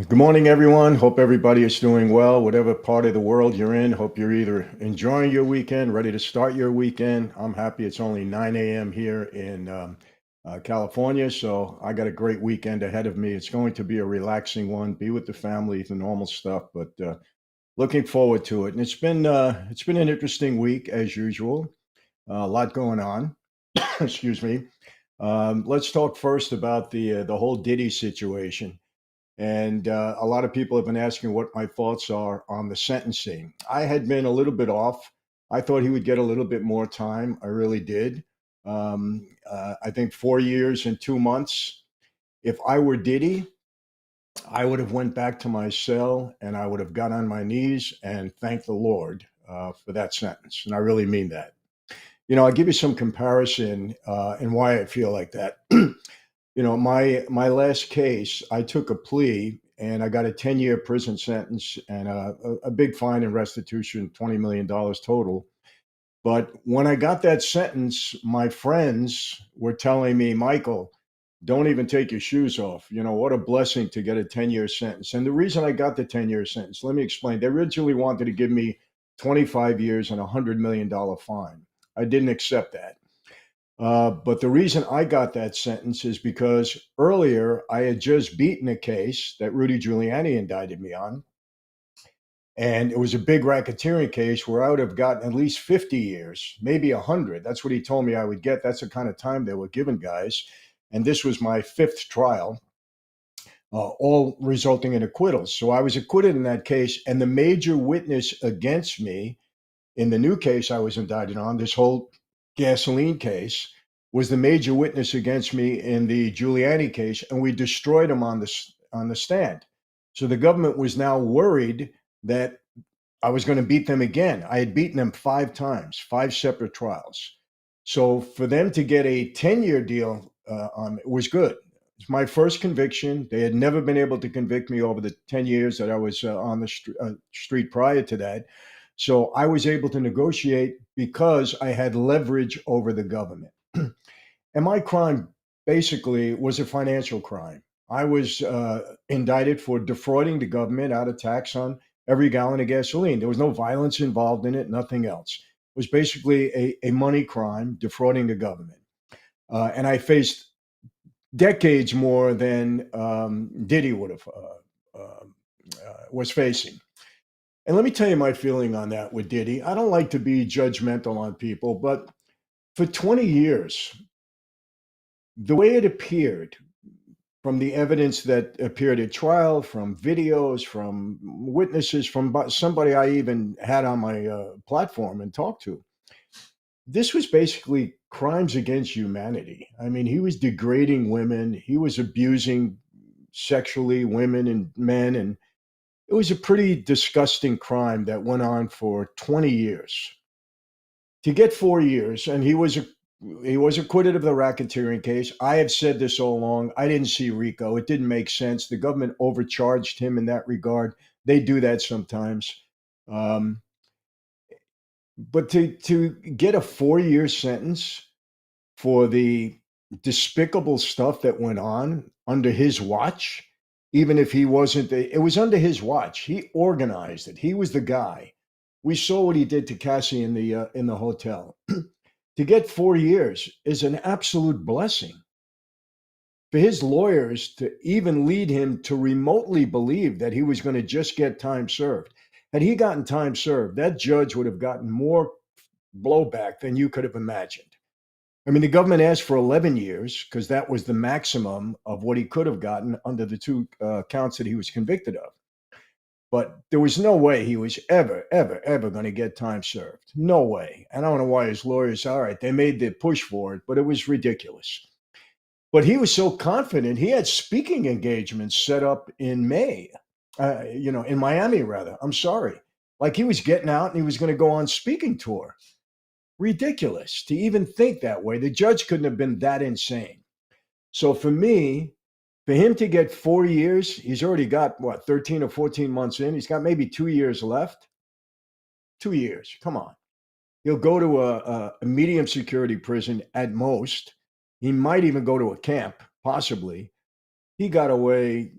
Good morning, everyone. Hope everybody is doing well, whatever part of the world you're in. Hope you're either enjoying your weekend, ready to start your weekend. I'm happy it's only 9 a.m. here in California, so I got a great weekend ahead of me. It's going to be a relaxing one, be with the family, the normal stuff, but looking forward to it. And it's been an interesting week as usual. A lot going on. Excuse me. Let's talk first about the whole Diddy situation. And a lot of people have been asking what my thoughts are on the sentencing. I had been a little bit off. I thought he would get a little bit more time. I really did. I think 4 years and 2 months. If I were Diddy, I would have went back to my cell and I would have got on my knees and thanked the Lord for that sentence. And I really mean that. I'll give you some comparison and why I feel like that. My last case, I took a plea and I got a 10-year prison sentence and a big fine and restitution, $20 million total. But when I got that sentence, my friends were telling me, Michael, don't even take your shoes off. What a blessing to get a 10-year sentence. And the reason I got the 10-year sentence, let me explain. They originally wanted to give me 25 years and a $100 million fine. I didn't accept that. But the reason I got that sentence is because earlier I had just beaten a case that Rudy Giuliani indicted me on. And it was a big racketeering case where I would have gotten at least 50 years, maybe 100. That's what he told me I would get. That's the kind of time they were giving guys. And this was my fifth trial, all resulting in acquittals. So I was acquitted in that case. And the major witness against me in the new case I was indicted on, this whole gasoline case, was the major witness against me in the Giuliani case, and we destroyed him on the stand. So the government was now worried that I was going to beat them again. I had beaten them 5 times, 5 separate trials. So for them to get a 10-year deal on it was good. It's my first conviction. They had never been able to convict me over the 10 years that I was on the street prior to that. So I was able to negotiate because I had leverage over the government. And my crime basically was a financial crime. I was indicted for defrauding the government out of tax on every gallon of gasoline. There was no violence involved in it, nothing else. It was basically a money crime, defrauding the government. And I faced decades more than Diddy would have was facing. And let me tell you my feeling on that with Diddy. I don't like to be judgmental on people, but for 20 years, the way it appeared from the evidence that appeared at trial, from videos, from witnesses, from somebody I even had on my platform and talked to, this was basically crimes against humanity. I mean, he was degrading women, he was abusing sexually women and men, and it was a pretty disgusting crime that went on for 20 years. To get 4 years, and he was acquitted of the racketeering case. I have said this all along. I didn't see RICO. It didn't make sense. The government overcharged him in that regard. They do that sometimes. Um, but to get a 4-year sentence for the despicable stuff that went on under his watch, even if he wasn't, it was under his watch. He organized it. He was the guy. We saw what he did to Cassie in the hotel. To get 4 years is an absolute blessing. For his lawyers to even lead him to remotely believe that he was going to just get time served. Had he gotten time served, that judge would have gotten more blowback than you could have imagined. I mean, the government asked for 11 years because that was the maximum of what he could have gotten under the two counts that he was convicted of. But there was no way he was ever going to get time served. No way. I don't know why his lawyers, all right, they made the push for it, but it was ridiculous. But he was so confident. He had speaking engagements set up in May in Miami, rather. I'm sorry. Like he was getting out and he was going to go on speaking tour. Ridiculous to even think that way. The judge couldn't have been that insane. So for me, for him to get 4 years, he's already got what, 13 or 14 months in. He's got maybe 2 years left. 2 years. Come on. He'll go to a medium security prison at most. He might even go to a camp, possibly. He got away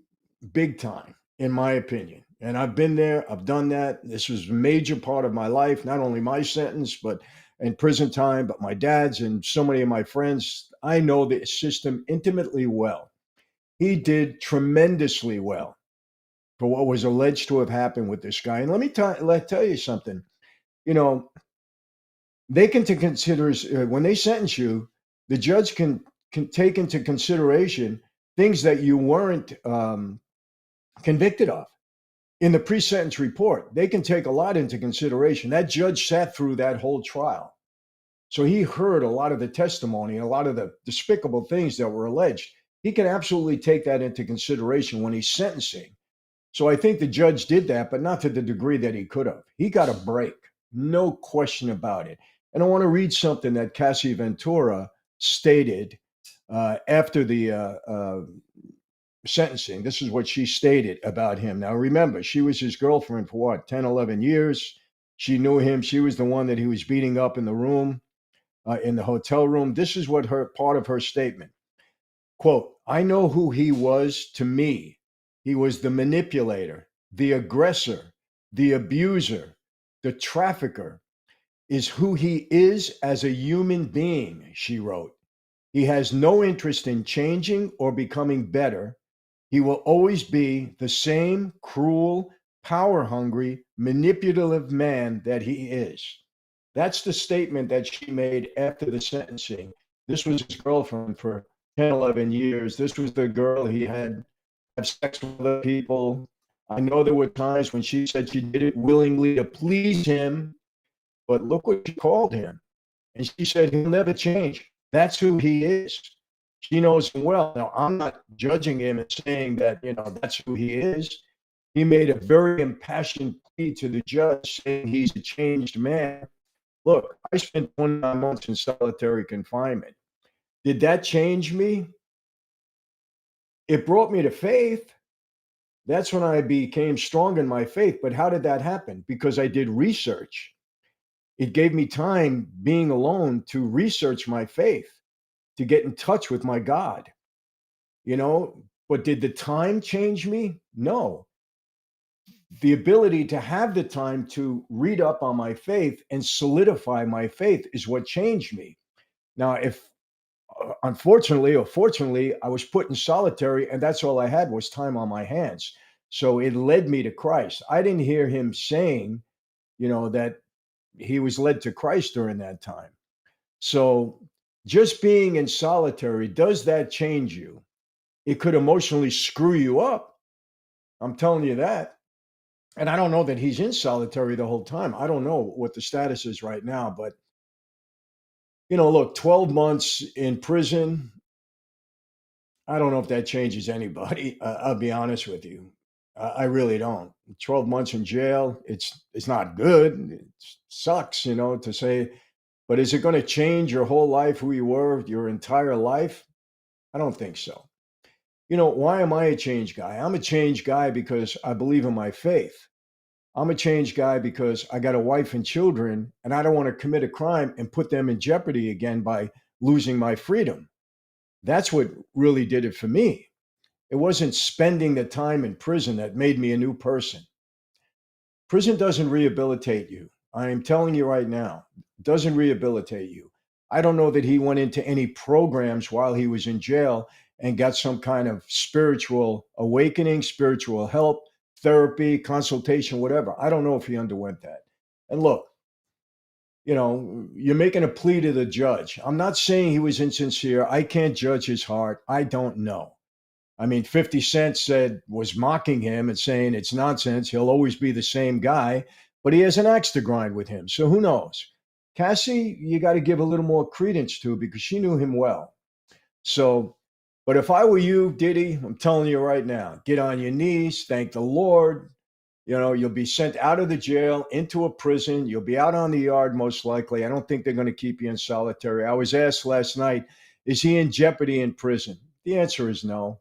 big time, in my opinion. And I've been there, I've done that. This was a major part of my life, not only my sentence, but in prison time, but my dad's and so many of my friends. I know the system intimately well. He did tremendously well for what was alleged to have happened with this guy. And let me tell you something. You know, they can to consider when they sentence you, the judge can take into consideration things that you weren't convicted of in the pre-sentence report. They can take a lot into consideration. That judge sat through that whole trial, so he heard a lot of the testimony and a lot of the despicable things that were alleged. He can absolutely take that into consideration when he's sentencing. So I think the judge did that, but not to the degree that he could have. He got a break, no question about it. And I want to read something that Cassie Ventura stated after the sentencing. This is what she stated about him. Now, remember, she was his girlfriend for what, 10, 11 years? She knew him. She was the one that he was beating up in the room, in the hotel room. This is what part of her statement. Quote, I know who he was to me. He was the manipulator, the aggressor, the abuser, the trafficker, is who he is as a human being, she wrote. He has no interest in changing or becoming better. He will always be the same cruel, power hungry, manipulative man that he is. That's the statement that she made after the sentencing. This was his girlfriend for 10, 11 years. This was the girl he had have sex with other people. I know there were times when she said she did it willingly to please him, but look what she called him. And she said he'll never change. That's who he is. She knows him well. Now, I'm not judging him and saying that, that's who he is. He made a very impassioned plea to the judge saying he's a changed man. Look, I spent 29 months in solitary confinement. Did that change me? It brought me to faith. That's when I became strong in my faith. But how did that happen? Because I did research. It gave me time being alone to research my faith, to get in touch with my God, But did the time change me? No. The ability to have the time to read up on my faith and solidify my faith is what changed me. Now, if unfortunately or fortunately, I was put in solitary and that's all I had was time on my hands. So it led me to Christ. I didn't hear him saying, that he was led to Christ during that time. So just being in solitary, does that change you? It could emotionally screw you up. I'm telling you that. And I don't know that he's in solitary the whole time. I don't know what the status is right now, but look, 12 months in prison, I don't know if that changes anybody. I'll be honest with you. I really don't. 12 months in jail, it's not good. It sucks, to say, but is it going to change your whole life, who you were, your entire life? I don't think so. Why am I a changed guy? I'm a changed guy because I believe in my faith. I'm a changed guy because I got a wife and children, and I don't want to commit a crime and put them in jeopardy again by losing my freedom. That's what really did it for me. It wasn't spending the time in prison that made me a new person. Prison doesn't rehabilitate you. I am telling you right now, it doesn't rehabilitate you. I don't know that he went into any programs while he was in jail and got some kind of spiritual awakening, spiritual help, therapy, consultation, whatever. I don't know if he underwent that. And look, you're making a plea to the judge. I'm not saying he was insincere. I can't judge his heart. I don't know. I mean, 50 Cent was mocking him and saying it's nonsense. He'll always be the same guy, but he has an axe to grind with him. So who knows? Cassie, you got to give a little more credence to because she knew him well. So But if I were you, Diddy, I'm telling you right now, get on your knees, thank the Lord. You'll be sent out of the jail into a prison. You'll be out on the yard most likely. I don't think they're going to keep you in solitary. I was asked last night, is he in jeopardy in prison? The answer is no.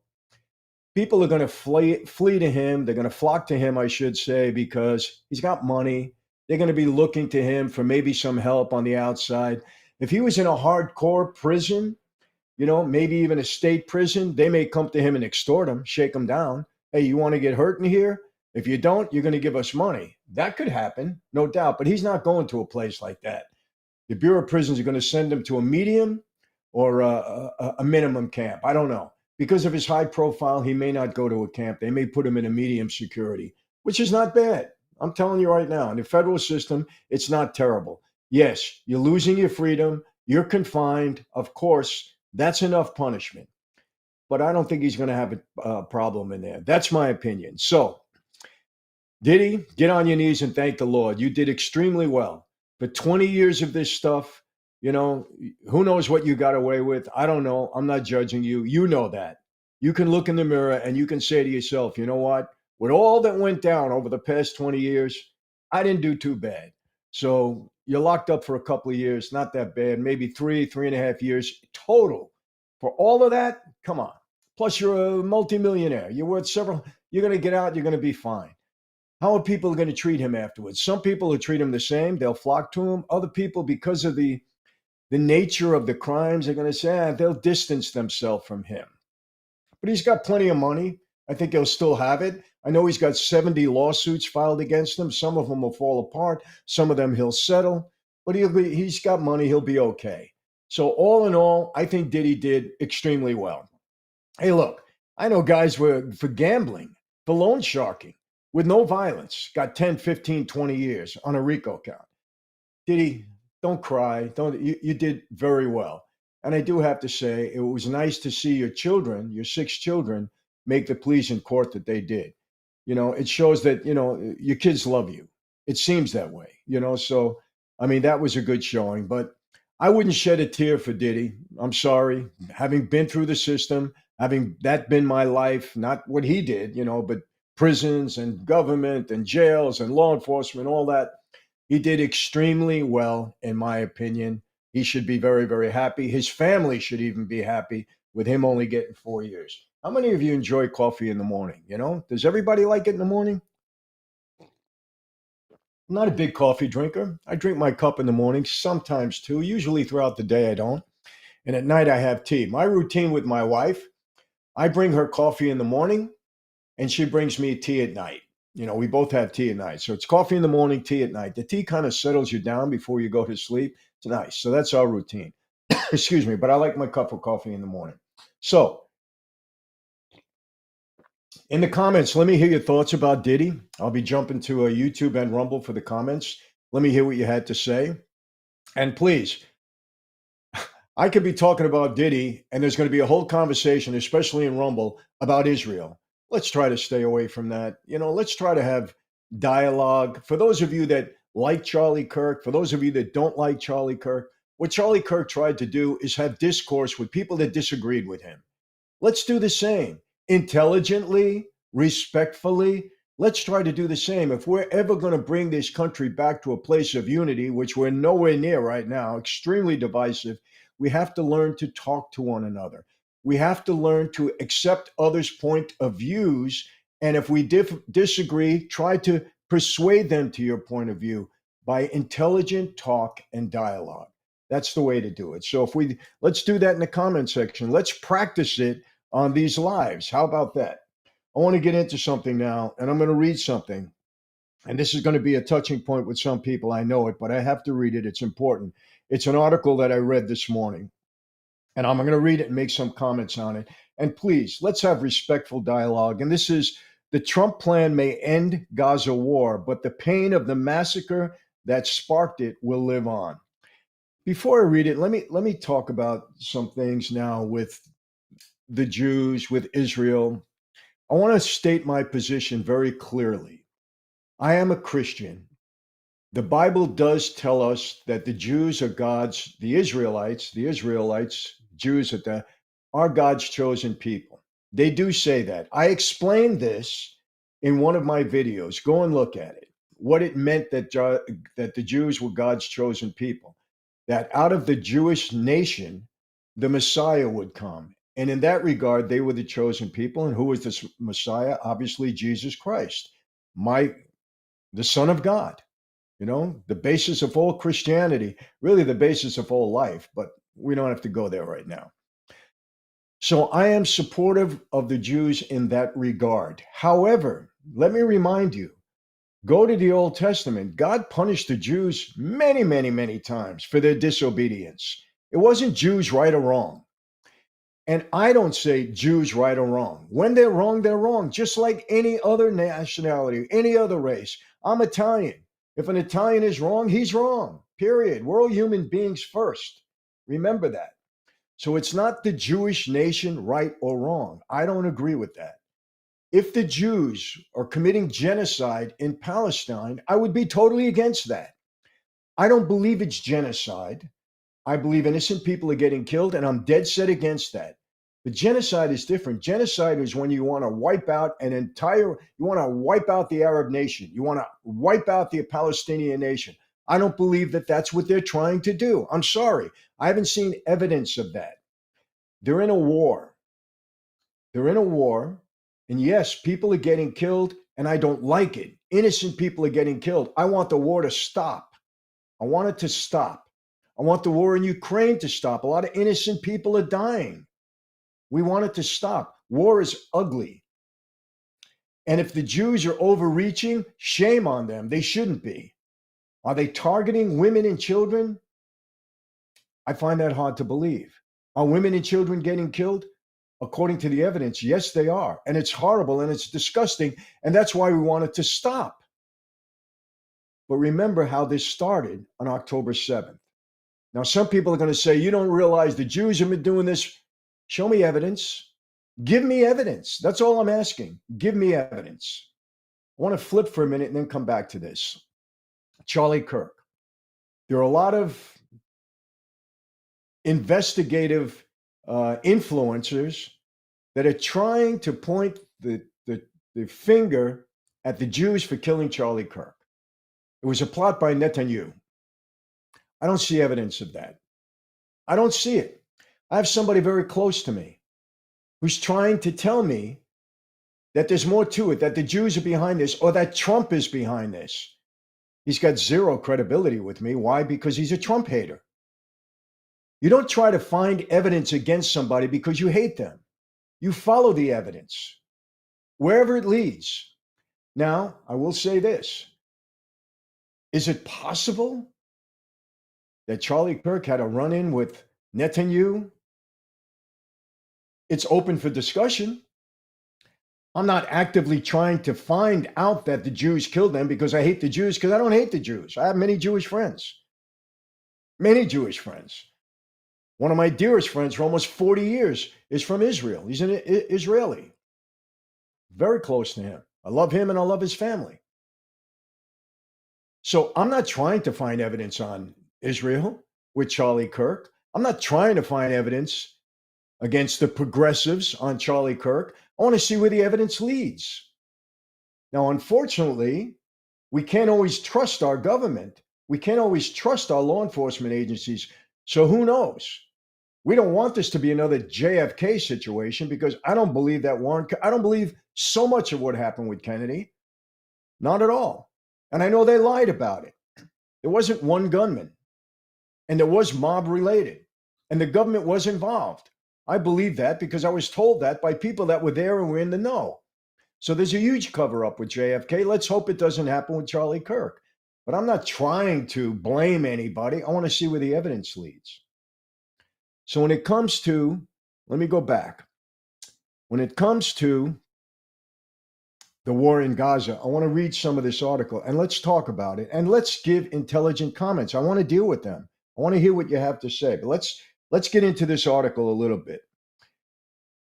People are going to flee to him. They're going to flock to him, I should say, because he's got money. They're going to be looking to him for maybe some help on the outside. If he was in a hardcore prison, maybe even a state prison, they may come to him and extort him, shake him down. Hey, you want to get hurt in here? If you don't, you're going to give us money. That could happen, no doubt. But he's not going to a place like that. The Bureau of Prisons are going to send him to a medium or a minimum camp. I don't know. Because of his high profile, he may not go to a camp. They may put him in a medium security, which is not bad. I'm telling you right now, in the federal system, it's not terrible. Yes, you're losing your freedom. You're confined. Of course, that's enough punishment. But I don't think he's going to have a problem in there. That's my opinion. So, Diddy, get on your knees and thank the Lord. You did extremely well. For 20 years of this stuff, who knows what you got away with? I don't know. I'm not judging you. You know that. You can look in the mirror and you can say to yourself, you know what? With all that went down over the past 20 years, I didn't do too bad. So you're locked up for a couple of years. Not that bad. Maybe 3.5 years total. For all of that, come on. Plus, you're a multimillionaire. You're worth several. You're going to get out. You're going to be fine. How are people going to treat him afterwards? Some people will treat him the same. They'll flock to him. Other people, because of the nature of the crimes, are going to say, they'll distance themselves from him. But he's got plenty of money. I think he'll still have it. I know he's got 70 lawsuits filed against him. Some of them will fall apart. Some of them he'll settle. But he's got money. He'll be okay. So all in all, I think Diddy did extremely well. Hey, look, I know guys were for gambling, for loan sharking with no violence, got 10, 15, 20 years on a RICO count. Diddy, don't cry. Don't you did very well. And I do have to say, it was nice to see your children, your 6 children, make the pleas in court that they did. It shows that, your kids love you. It seems that way, so I mean, that was a good showing, but I wouldn't shed a tear for Diddy. I'm sorry. Having been through the system, having that been my life, not what he did, but prisons and government and jails and law enforcement, all that. He did extremely well, in my opinion. He should be very, very happy. His family should even be happy with him only getting 4 years. How many of you enjoy coffee in the morning? Does everybody like it in the morning? I'm not a big coffee drinker. I drink my cup in the morning, sometimes two. Usually throughout the day, I don't. And at night, I have tea. My routine with my wife, I bring her coffee in the morning and she brings me tea at night. We both have tea at night. So it's coffee in the morning, tea at night. The tea kind of settles you down before you go to sleep. It's nice. So that's our routine. Excuse me, but I like my cup of coffee in the morning. So in the comments, let me hear your thoughts about Diddy. I'll be jumping to YouTube and Rumble for the comments. Let me hear what you had to say. And please, I could be talking about Diddy, and there's going to be a whole conversation, especially in Rumble, about Israel. Let's try to stay away from that. Let's try to have dialogue. For those of you that like Charlie Kirk, for those of you that don't like Charlie Kirk, what Charlie Kirk tried to do is have discourse with people that disagreed with him. Let's do the same intelligently, respectfully. Let's try to do the same. If we're ever going to bring this country back to a place of unity, which we're nowhere near right now, extremely divisive, we have to learn to talk to one another. We have to learn to accept others' point of views. And if we disagree, try to persuade them to your point of view by intelligent talk and dialogue. That's the way to do it. So let's do that in the comment section. Let's practice it on these lives. How about that? I want to get into something now, and I'm going to read something. And this is going to be a touching point with some people. I know it, but I have to read it. It's important. It's an article that I read this morning, and I'm going to read it and make some comments on it. And please, let's have respectful dialogue. And this is: the Trump plan may end Gaza war, but the pain of the massacre that sparked it will live on. Before I read it, let me talk about some things now with the Jews, with Israel. I want to state my position very clearly. I am a Christian. The Bible does tell us that the Jews are God's, the Israelites, Jews at that, are God's chosen people. They do say that. I explained this in one of my videos. Go and look at it. What it meant that the Jews were God's chosen people. That out of the Jewish nation, the Messiah would come. And in that regard, they were the chosen people. And who was this Messiah? Obviously, Jesus Christ, the Son of God. The basis of all Christianity, really the basis of all life. But we don't have to go there right now. So I am supportive of the Jews in that regard. However, let me remind you, go to the Old Testament. God punished the Jews many, many, many times for their disobedience. It wasn't Jews right or wrong. And I don't say Jews right or wrong. When they're wrong, just like any other nationality, any other race. I'm Italian. If an Italian is wrong, he's wrong, period. We're all human beings first. Remember that. So it's not the Jewish nation right or wrong. I don't agree with that. If the Jews are committing genocide in Palestine, I would be totally against that. I don't believe it's genocide. I believe innocent people are getting killed, and I'm dead set against that. But genocide is different. Genocide is when you want to wipe out you want to wipe out the Arab nation. You want to wipe out the Palestinian nation. I don't believe that that's what they're trying to do. I'm sorry. I haven't seen evidence of that. They're in a war. They're in a war. And yes, people are getting killed, and I don't like it. Innocent people are getting killed. I want the war to stop. I want it to stop. I want the war in Ukraine to stop. A lot of innocent people are dying. We want it to stop. War is ugly. And if the Jews are overreaching, shame on them. They shouldn't be. Are they targeting women and children? I find that hard to believe. Are women and children getting killed? According to the evidence, yes, they are. And it's horrible and it's disgusting. And that's why we want it to stop. But remember how this started on October 7th. Now, some people are going to say, you don't realize the Jews have been doing this. Show me evidence. Give me evidence. That's all I'm asking. Give me evidence. I want to flip for a minute and then come back to this. Charlie Kirk. There are a lot of investigative influencers that are trying to point the finger at the Jews for killing Charlie Kirk. It was a plot by Netanyahu. I don't see evidence of that. I don't see it. I have somebody very close to me who's trying to tell me that there's more to it, that the Jews are behind this, or that Trump is behind this. He's got zero credibility with me. Why? Because he's a Trump hater. You don't try to find evidence against somebody because you hate them. You follow the evidence, wherever it leads. Now, I will say this. Is it possible that Charlie Kirk had a run-in with Netanyahu? It's open for discussion. I'm not actively trying to find out that the Jews killed them because I hate the Jews, because I don't hate the Jews. I have many Jewish friends. Many Jewish friends. One of my dearest friends for almost 40 years is from Israel. He's an Israeli. Very close to him. I love him and I love his family. So I'm not trying to find evidence on Israel with Charlie Kirk. I'm not trying to find evidence against the progressives on Charlie Kirk. I want to see where the evidence leads. Now, unfortunately, we can't always trust our government. We can't always trust our law enforcement agencies. So who knows? We don't want this to be another JFK situation because I don't believe that I don't believe so much of what happened with Kennedy. Not at all. And I know they lied about it. There wasn't one gunman. And there was mob related. And the government was involved. I believe that because I was told that by people that were there and were in the know. So there's a huge cover up with JFK. Let's hope it doesn't happen with Charlie Kirk. But I'm not trying to blame anybody. I want to see where the evidence leads. So when it comes to, let me go back. When it comes to the war in Gaza, I want to read some of this article and let's talk about it. And let's give intelligent comments. I want to deal with them. I want to hear what you have to say. But let's get into this article a little bit.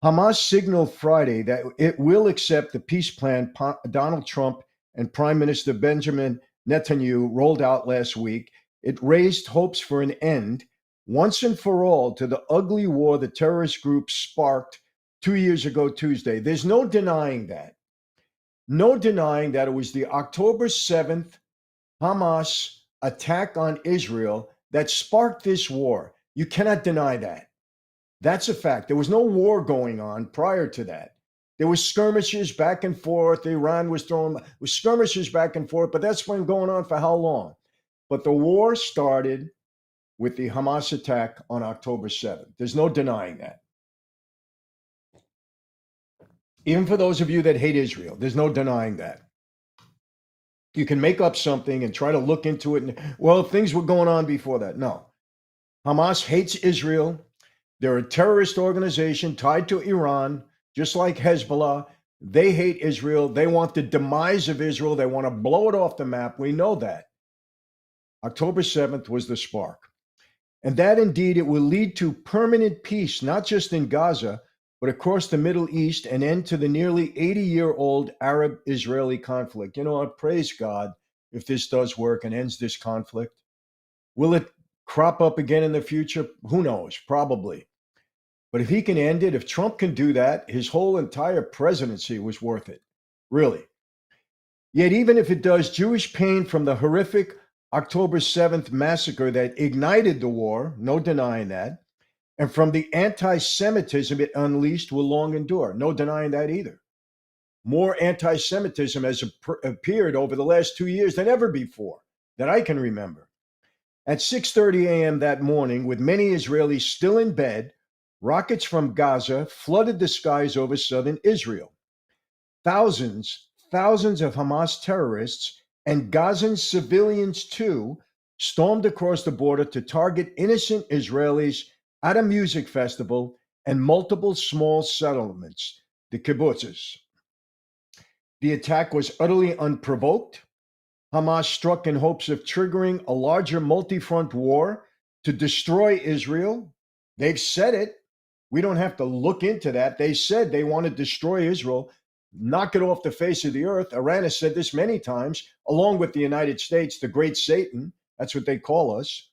Hamas signaled Friday that it will accept the peace plan Donald Trump and Prime Minister Benjamin Netanyahu rolled out last week. It raised hopes for an end once and for all to the ugly war the terrorist group sparked 2 years ago Tuesday. There's no denying that. No denying that it was the October 7th Hamas attack on Israel that sparked this war. You cannot deny that. That's a fact. There was no war going on prior to that. There was skirmishes back and forth. Iran was throwing skirmishes back and forth, but that's been going on for how long? But the war started with the Hamas attack on October 7th. There's no denying that. Even for those of you that hate Israel, there's no denying that. You can make up something and try to look into it. And, well, things were going on before that. No. Hamas hates Israel. They're a terrorist organization tied to Iran, just like Hezbollah. They hate Israel. They want the demise of Israel. They want to blow it off the map. We know that. October 7th was the spark. And that indeed, it will lead to permanent peace, not just in Gaza, but across the Middle East, and end to the nearly 80-year-old Arab-Israeli conflict. You know what? Praise God if this does work and ends this conflict. Will it crop up again in the future? Who knows? Probably. But if he can end it, if Trump can do that, his whole entire presidency was worth it. Really. Yet even if it does, Jewish pain from the horrific October 7th massacre that ignited the war, no denying that, and from the anti-Semitism it unleashed will long endure. No denying that either. More anti-Semitism has appeared over the last 2 years than ever before that I can remember. At 6:30 a.m. that morning, with many Israelis still in bed, rockets from Gaza flooded the skies over southern Israel. Thousands of Hamas terrorists and Gazan civilians too stormed across the border to target innocent Israelis at a music festival and multiple small settlements, the kibbutzes. The attack was utterly unprovoked. Hamas struck in hopes of triggering a larger multi-front war to destroy Israel. They've said it. We don't have to look into that. They said they want to destroy Israel, knock it off the face of the earth. Iran has said this many times, along with the United States, the great Satan. That's what they call us.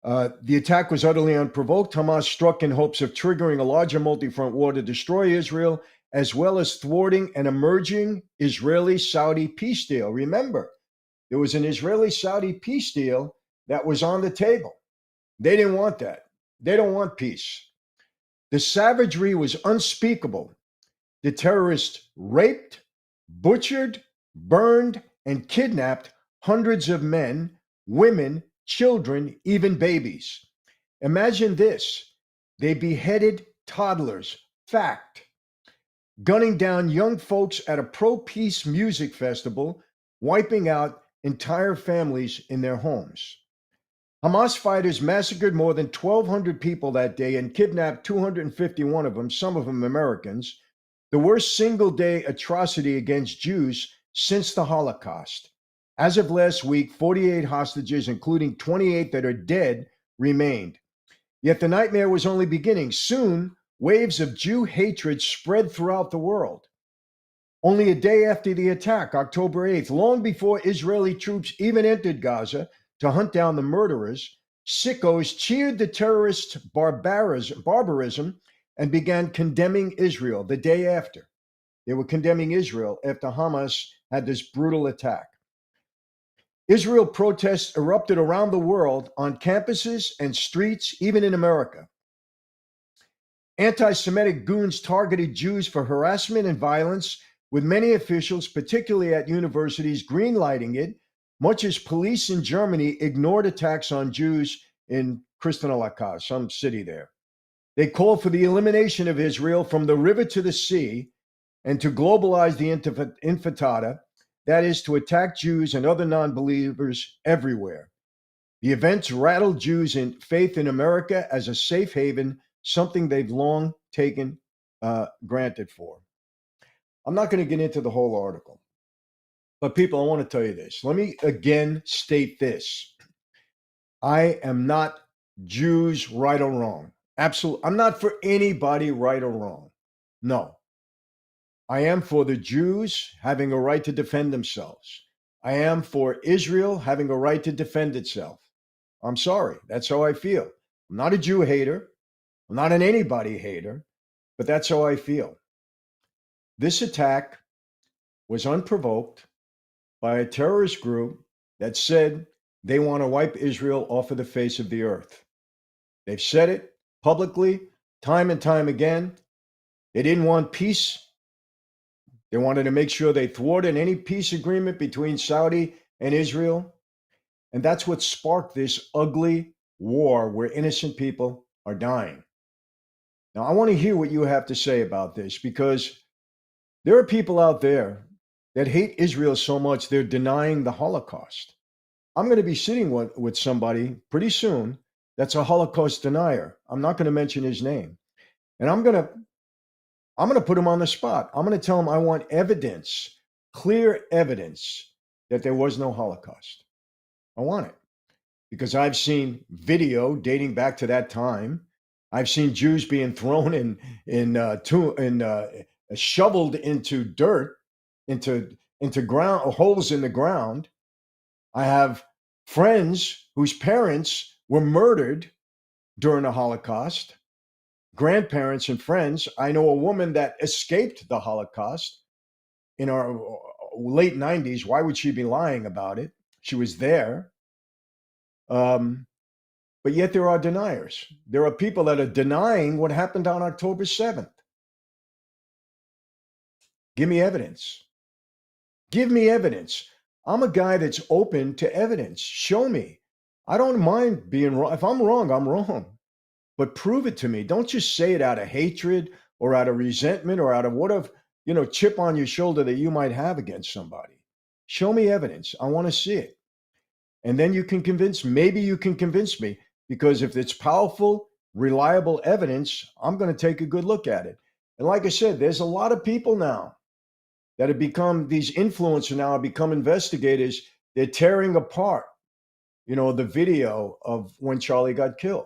The attack was utterly unprovoked. Hamas struck in hopes of triggering a larger multi-front war to destroy Israel, as well as thwarting an emerging Israeli-Saudi peace deal. Remember, there was an Israeli-Saudi peace deal that was on the table. They didn't want that. They don't want peace. The savagery was unspeakable. The terrorists raped, butchered, burned, and kidnapped hundreds of men, women, children, even babies. Imagine this. They beheaded toddlers. Fact. Gunning down young folks at a pro-peace music festival, wiping out entire families in their homes. Hamas fighters massacred more than 1,200 people that day and kidnapped 251 of them, some of them Americans, the worst single-day atrocity against Jews since the Holocaust. As of last week, 48 hostages, including 28 that are dead, remained. Yet the nightmare was only beginning. Soon, waves of Jew hatred spread throughout the world. Only a day after the attack, October 8th, long before Israeli troops even entered Gaza to hunt down the murderers, sickos cheered the terrorists' barbarism and began condemning Israel the day after. They were condemning Israel after Hamas had this brutal attack. Israel protests erupted around the world on campuses and streets, even in America. Anti-Semitic goons targeted Jews for harassment and violence, with many officials, particularly at universities, greenlighting it, much as police in Germany ignored attacks on Jews in Kristallnacht, some city there. They called for the elimination of Israel from the river to the sea and to globalize the intifada, that is, to attack Jews and other non-believers everywhere. The events rattled Jews in faith in America as a safe haven, something they've long taken granted for. I'm not going to get into the whole article, but people, I want to tell you this. Let me again state this. I am not Jews right or wrong. Absolutely. I'm not for anybody right or wrong. No. I am for the Jews having a right to defend themselves. I am for Israel having a right to defend itself. I'm sorry. That's how I feel. I'm not a Jew hater. I'm not an anybody hater, but that's how I feel. This attack was unprovoked by a terrorist group that said they want to wipe Israel off of the face of the earth. They've said it publicly, time and time again. They didn't want peace. They wanted to make sure they thwarted any peace agreement between Saudi and Israel. And that's what sparked this ugly war where innocent people are dying. Now, I want to hear what you have to say about this, because there are people out there that hate Israel so much they're denying the Holocaust. I'm going to be sitting with somebody pretty soon that's a Holocaust denier. I'm not going to mention his name. And I'm going to put him on the spot. I'm going to tell him I want evidence, clear evidence that there was no Holocaust. I want it because I've seen video dating back to that time. I've seen Jews being thrown shoveled into dirt, into ground holes in the ground. I have friends whose parents were murdered during the Holocaust, grandparents and friends. I know a woman that escaped the Holocaust in our late 90s. Why would she be lying about it? She was there. But yet there are deniers. There are people that are denying what happened on October 7th. Give me evidence. Give me evidence. I'm a guy that's open to evidence. Show me. I don't mind being wrong. If I'm wrong, I'm wrong. But prove it to me. Don't just say it out of hatred or out of resentment or out of whatever, chip on your shoulder that you might have against somebody. Show me evidence. I want to see it. And then maybe you can convince me, because if it's powerful, reliable evidence, I'm going to take a good look at it. And like I said, there's a lot of people now that have become, these influencers now have become investigators. They're tearing apart, the video of when Charlie got killed.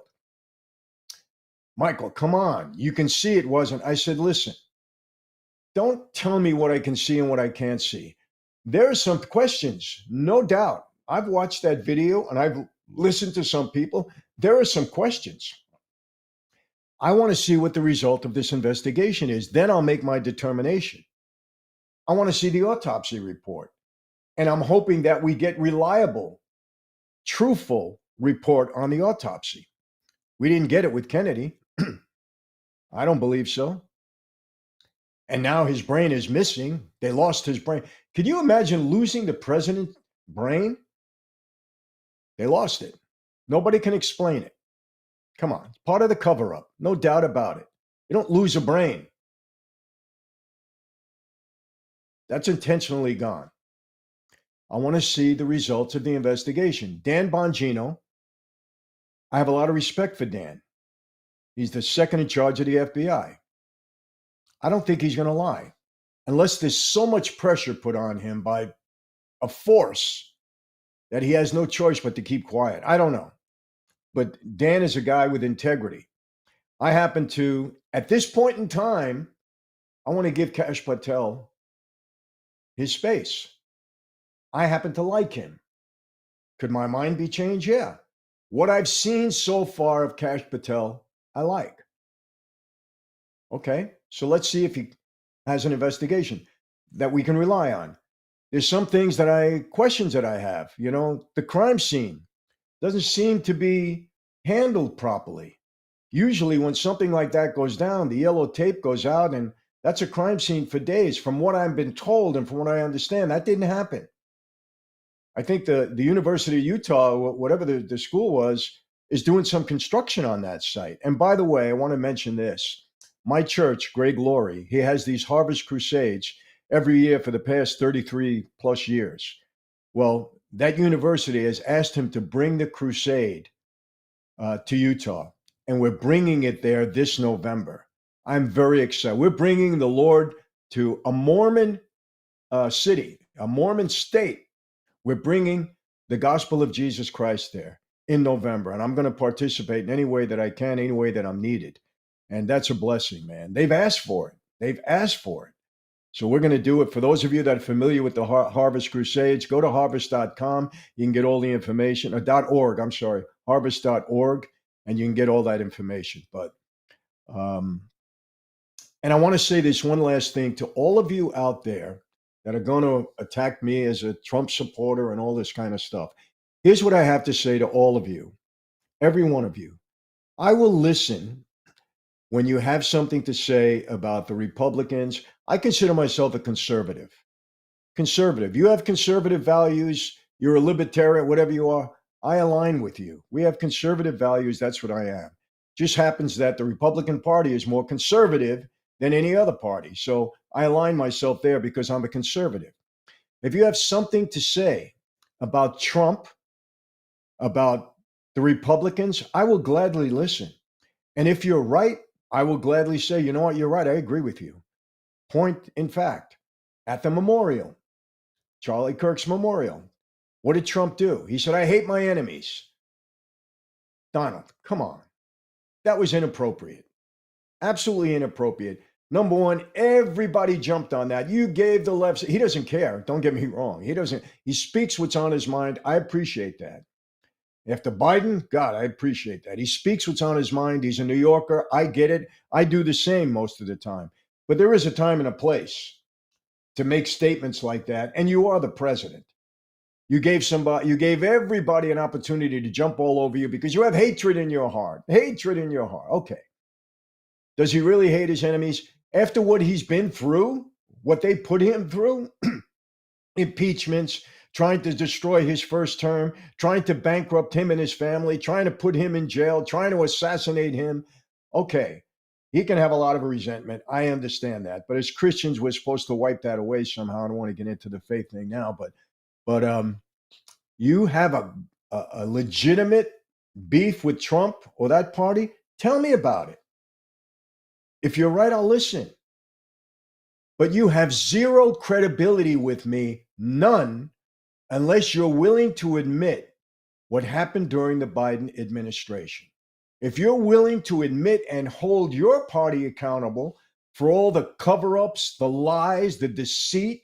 Michael, come on. You can see it wasn't. I said, listen, don't tell me what I can see and what I can't see. There are some questions, no doubt. I've watched that video and I've listened to some people. There are some questions. I want to see what the result of this investigation is. Then I'll make my determination. I want to see the autopsy report. And I'm hoping that we get reliable, truthful report on the autopsy. We didn't get it with Kennedy. I don't believe so. And now his brain is missing. They lost his brain. Could you imagine losing the president's brain? They lost it. Nobody can explain it. Come on. It's part of the cover-up. No doubt about it. You don't lose a brain. That's intentionally gone. I want to see the results of the investigation. Dan Bongino, I have a lot of respect for Dan. He's the second in charge of the FBI. I don't think he's going to lie unless there's so much pressure put on him by a force that he has no choice but to keep quiet. I don't know. But Dan is a guy with integrity. I happen to, at this point in time, I want to give Kash Patel his space. I happen to like him. Could my mind be changed? Yeah. What I've seen so far of Kash Patel, I like. Okay, so let's see if he has an investigation that we can rely on. There's some things questions that I have. The crime scene doesn't seem to be handled properly. Usually when something like that goes down, the yellow tape goes out and that's a crime scene for days. From what I've been told and from what I understand, that didn't happen. I think the University of Utah, whatever the school was, is doing some construction on that site. And by the way, I want to mention this. My church, Greg Laurie, he has these Harvest Crusades every year for the past 33 plus years. Well, that university has asked him to bring the crusade to Utah, and we're bringing it there this November. I'm very excited. We're bringing the Lord to a Mormon city, a Mormon state. We're bringing the gospel of Jesus Christ there in November, and I'm going to participate in any way that I can, any way that I'm needed. And that's a blessing, man. They've asked for it. They've asked for it. So we're going to do it. For those of you that are familiar with the Harvest Crusades, go to harvest.com. You can get all the information, or .org, I'm sorry, harvest.org, and you can get all that information. But, and I want to say this one last thing to all of you out there that are going to attack me as a Trump supporter and all this kind of stuff. Here's what I have to say to all of you, every one of you. I will listen when you have something to say about the Republicans. I consider myself a conservative. Conservative. You have conservative values. You're a libertarian, whatever you are. I align with you. We have conservative values. That's what I am. Just happens that the Republican Party is more conservative than any other party. So I align myself there because I'm a conservative. If you have something to say about Trump, about the Republicans, I will gladly listen. And if you're right, I will gladly say, you know what, you're right. I agree with you. Point in fact, at the memorial, Charlie Kirk's memorial, what did Trump do? He said, I hate my enemies. Donald, come on. That was inappropriate. Absolutely inappropriate. Number one, everybody jumped on that. You gave the left. He doesn't care. Don't get me wrong. He doesn't. He speaks what's on his mind. I appreciate that. After Biden, God, I appreciate that. He speaks what's on his mind. He's a New Yorker. I get it. I do the same most of the time. But there is a time and a place to make statements like that. And you are the president. You gave everybody an opportunity to jump all over you because you have hatred in your heart. Hatred in your heart. Okay. Does he really hate his enemies? After what he's been through, what they put him through, impeachments, trying to destroy his first term, trying to bankrupt him and his family, trying to put him in jail, trying to assassinate him. Okay, he can have a lot of resentment. I understand that. But as Christians, we're supposed to wipe that away somehow. I don't want to get into the faith thing now, but you have a legitimate beef with Trump or that party, tell me about it. If you're right, I'll listen. But you have zero credibility with me, none, unless you're willing to admit what happened during the Biden administration. If you're willing to admit and hold your party accountable for all the cover-ups, the lies, the deceit,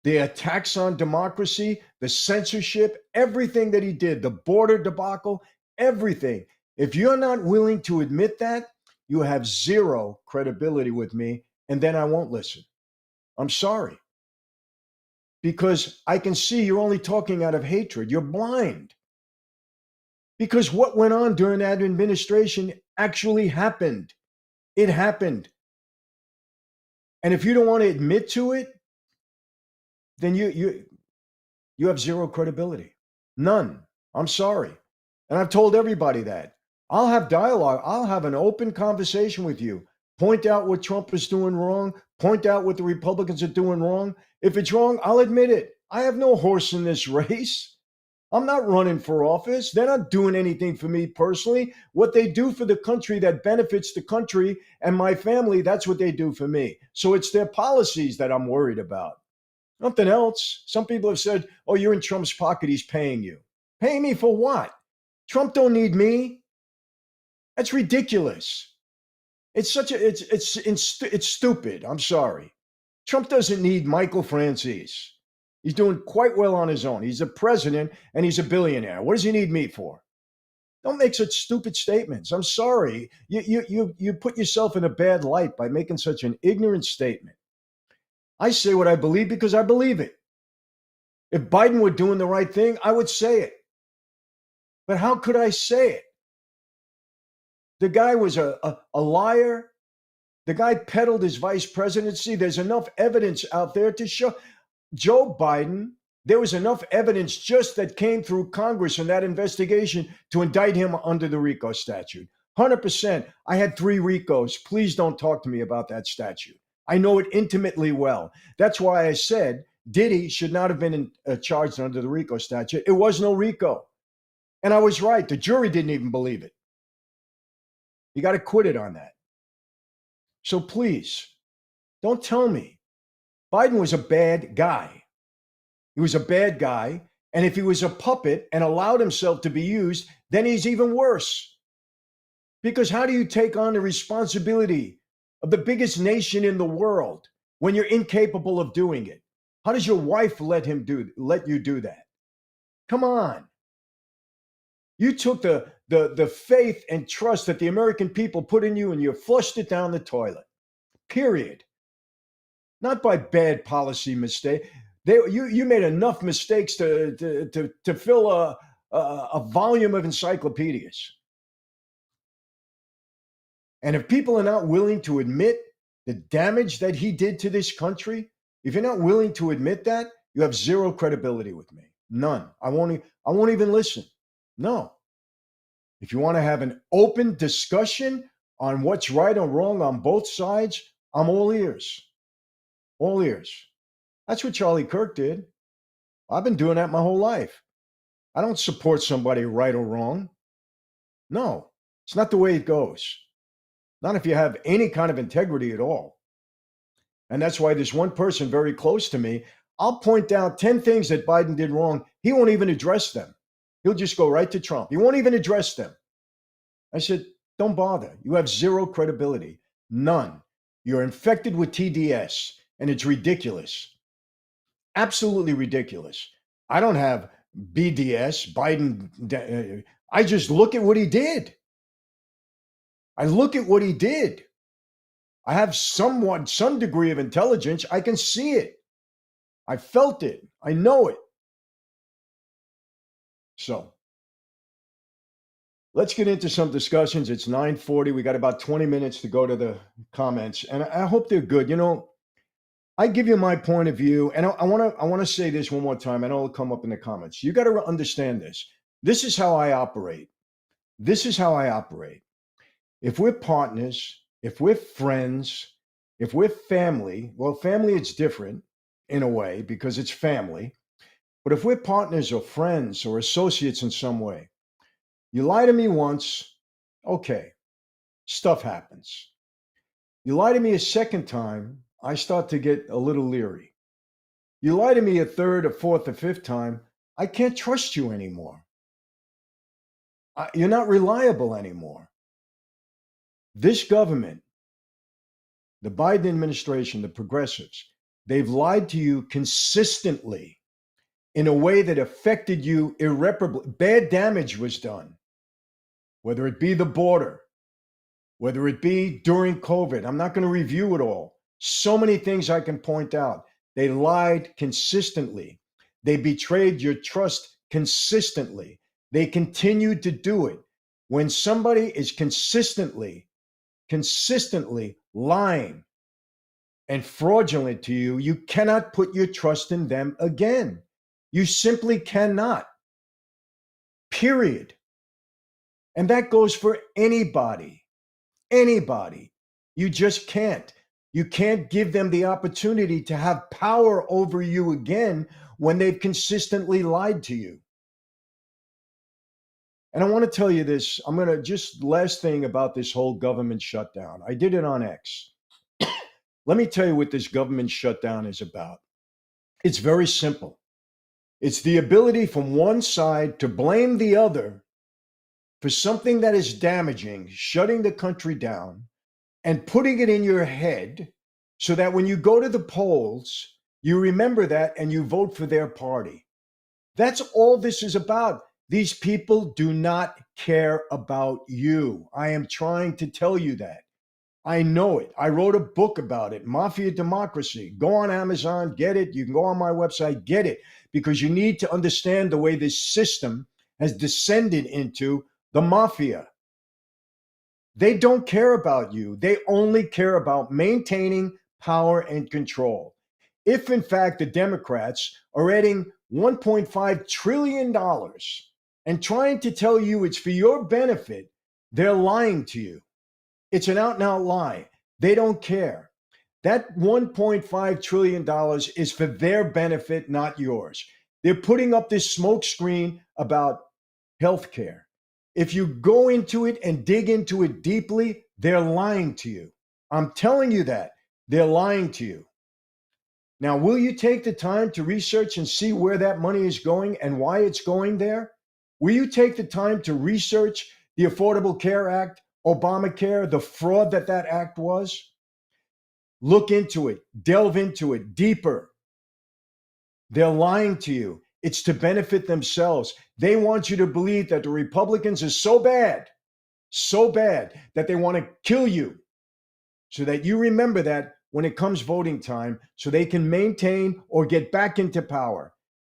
the attacks on democracy, the censorship, everything that he did, the border debacle, everything. If you're not willing to admit that, you have zero credibility with me, and then I won't listen. I'm sorry. Because I can see you're only talking out of hatred. You're blind. Because what went on during that administration actually happened. It happened. And if you don't want to admit to it, then you have zero credibility. None. I'm sorry. And I've told everybody that. I'll have dialogue. I'll have an open conversation with you. Point out what Trump is doing wrong. Point out what the Republicans are doing wrong. If it's wrong, I'll admit it. I have no horse in this race. I'm not running for office. They're not doing anything for me personally. What they do for the country that benefits the country and my family, that's what they do for me. So it's their policies that I'm worried about. Nothing else. Some people have said, oh, you're in Trump's pocket. He's paying you. Paying me for what? Trump don't need me. That's ridiculous. It's stupid. I'm sorry. Trump doesn't need Michael Franzese. He's doing quite well on his own. He's a president and he's a billionaire. What does he need me for? Don't make such stupid statements. I'm sorry. You put yourself in a bad light by making such an ignorant statement. I say what I believe because I believe it. If Biden were doing the right thing, I would say it. But how could I say it? The guy was a liar. The guy peddled his vice presidency. There's enough evidence out there to show Joe Biden. There was enough evidence just that came through Congress in that investigation to indict him under the RICO statute. 100%. I had 3 RICOs. Please don't talk to me about that statute. I know it intimately well. That's why I said Diddy should not have been charged under the RICO statute. It was no RICO. And I was right. The jury didn't even believe it. You got acquitted on that. So please, don't tell me. Biden was a bad guy. He was a bad guy. And if he was a puppet and allowed himself to be used, then he's even worse. Because how do you take on the responsibility of the biggest nation in the world when you're incapable of doing it? How does your wife let you do that? Come on. You took the faith and trust that the American people put in you and you flushed it down the toilet. Period. Not by bad policy mistake. You made enough mistakes to fill a volume of encyclopedias. And if people are not willing to admit the damage that he did to this country, if you're not willing to admit that, you have zero credibility with me. None. I won't even listen. No. If you want to have an open discussion on what's right or wrong on both sides, I'm all ears. All ears. That's what Charlie Kirk did. I've been doing that my whole life. I don't support somebody right or wrong. No, it's not the way it goes. Not if you have any kind of integrity at all. And that's why this one person very close to me, I'll point out 10 things that Biden did wrong. He won't even address them. He'll just go right to Trump. He won't even address them. I said, don't bother. You have zero credibility. None. You're infected with TDS, and it's ridiculous. Absolutely ridiculous. I don't have BDS, Biden. I just look at what he did. I look at what he did. I have some degree of intelligence. I can see it. I felt it. I know it. So let's get into some discussions. It's 9:40. We got about 20 minutes to go to the comments, and I hope they're good. You know, I give you my point of view, and I want to say this one more time. I know it'll come up in the comments. You got to understand this. This is how I operate. This is how I operate. If we're partners, if we're friends, if we're family, well, family it's different in a way because it's family. But if we're partners or friends or associates in some way, you lie to me once, okay, stuff happens. You lie to me a second time, I start to get a little leery. You lie to me a third, a fourth, a fifth time, I can't trust you anymore. You're not reliable anymore. This government, the Biden administration, the progressives, they've lied to you consistently in a way that affected you irreparably. Bad damage was done, whether it be the border, whether it be during COVID. I'm not going to review it all. So many things I can point out. They lied consistently. They betrayed your trust consistently. They continued to do it. When somebody is consistently lying and fraudulent to you, you cannot put your trust in them again. You simply cannot. Period. And that goes for anybody. Anybody. You just can't. You can't give them the opportunity to have power over you again when they've consistently lied to you. And I want to tell you this. I'm going to just last thing about this whole government shutdown. I did it on X. Let me tell you what this government shutdown is about. It's very simple. It's the ability from one side to blame the other for something that is damaging, shutting the country down, and putting it in your head so that when you go to the polls, you remember that and you vote for their party. That's all this is about. These people do not care about you. I am trying to tell you that. I know it. I wrote a book about it, Mafia Democracy. Go on Amazon, get it. You can go on my website, get it, because you need to understand the way this system has descended into the mafia. They don't care about you. They only care about maintaining power and control. If, in fact, the Democrats are adding $1.5 trillion and trying to tell you it's for your benefit, they're lying to you. It's an out-and-out lie. They don't care. That $1.5 trillion is for their benefit, not yours. They're putting up this smoke screen about healthcare. If you go into it and dig into it deeply, they're lying to you. I'm telling you that. They're lying to you. Now, will you take the time to research and see where that money is going and why it's going there? Will you take the time to research the Affordable Care Act, Obamacare, the fraud that act was? Look into it, delve into it deeper. They're lying to you. It's to benefit themselves. They want you to believe that the Republicans are so bad that they want to kill you so that you remember that when it comes voting time so they can maintain or get back into power.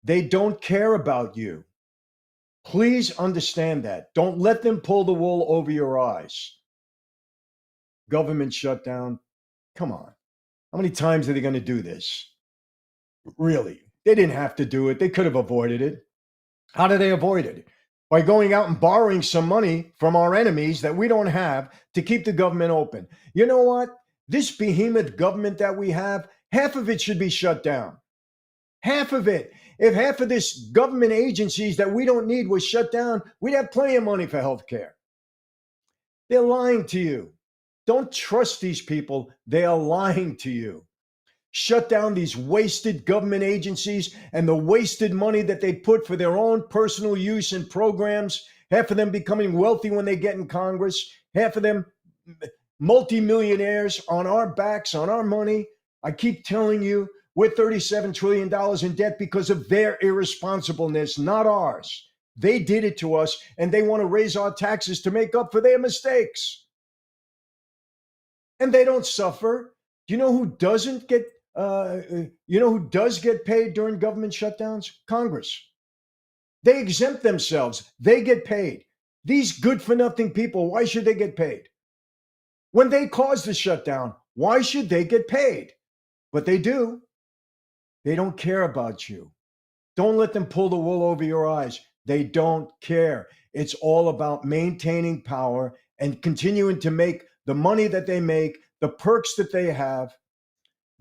They don't care about you. Please understand that. Don't let them pull the wool over your eyes. Government shutdown. Come on. How many times are they going to do this? Really? They didn't have to do it. They could have avoided it. How do they avoid it? By going out and borrowing some money from our enemies that we don't have to keep the government open. You know what? This behemoth government that we have, half of it should be shut down. Half of it. If half of this government agencies that we don't need was shut down, we'd have plenty of money for health care. They're lying to you. Don't trust these people. They are lying to you. Shut down these wasted government agencies and the wasted money that they put for their own personal use in programs. Half of them becoming wealthy when they get in Congress, half of them multimillionaires on our backs, on our money. I keep telling you, we're $37 trillion in debt because of their irresponsibleness, not ours. They did it to us, and they want to raise our taxes to make up for their mistakes. And they don't suffer. Do you know who doesn't get who does get paid during government shutdowns? Congress. They exempt themselves. They get paid. These good for nothing people, why should they get paid? When they cause the shutdown, why should they get paid? But they do. They don't care about you. Don't let them pull the wool over your eyes. They don't care. It's all about maintaining power and continuing to make the money that they make, the perks that they have.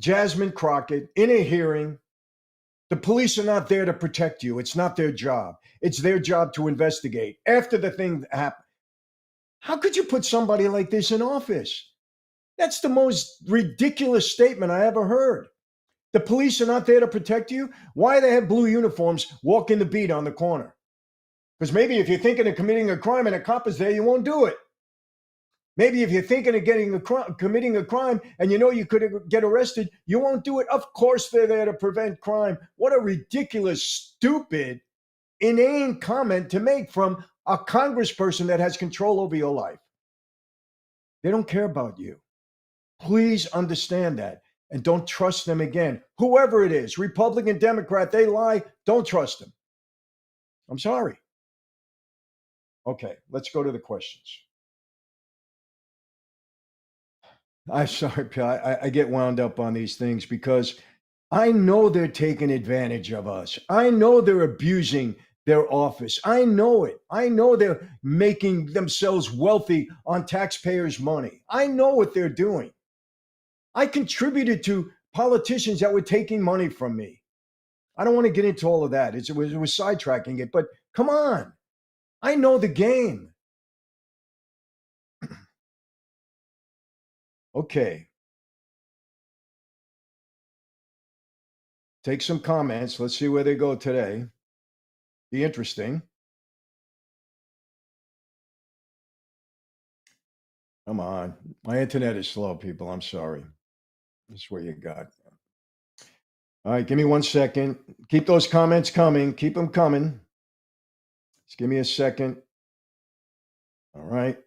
Jasmine Crockett in a hearing. The police are not there to protect you. It's not their job. It's their job to investigate after the thing happened. How could you put somebody like this in office? That's the most ridiculous statement I ever heard. The police are not there to protect you. Why do they have blue uniforms walking the beat on the corner? Because maybe if you're thinking of committing a crime and a cop is there, you won't do it. Maybe if you're thinking of committing a crime and you know you could get arrested, you won't do it. Of course, they're there to prevent crime. What a ridiculous, stupid, inane comment to make from a congressperson that has control over your life. They don't care about you. Please understand that and don't trust them again. Whoever it is, Republican, Democrat, they lie. Don't trust them. I'm sorry. Okay, let's go to the questions. I'm sorry, I get wound up on these things because I know they're taking advantage of us. I know they're abusing their office. I know it. I know they're making themselves wealthy on taxpayers' money. I know what they're doing. I contributed to politicians that were taking money from me. I don't want to get into all of that. It was sidetracking it, but come on. I know the game. Okay. Take some comments. Let's see where they go today. Be interesting. Come on. My internet is slow, people. I'm sorry. That's what you got. All right, give me 1 second. Keep those comments coming. Keep them coming. Just give me a second. All right.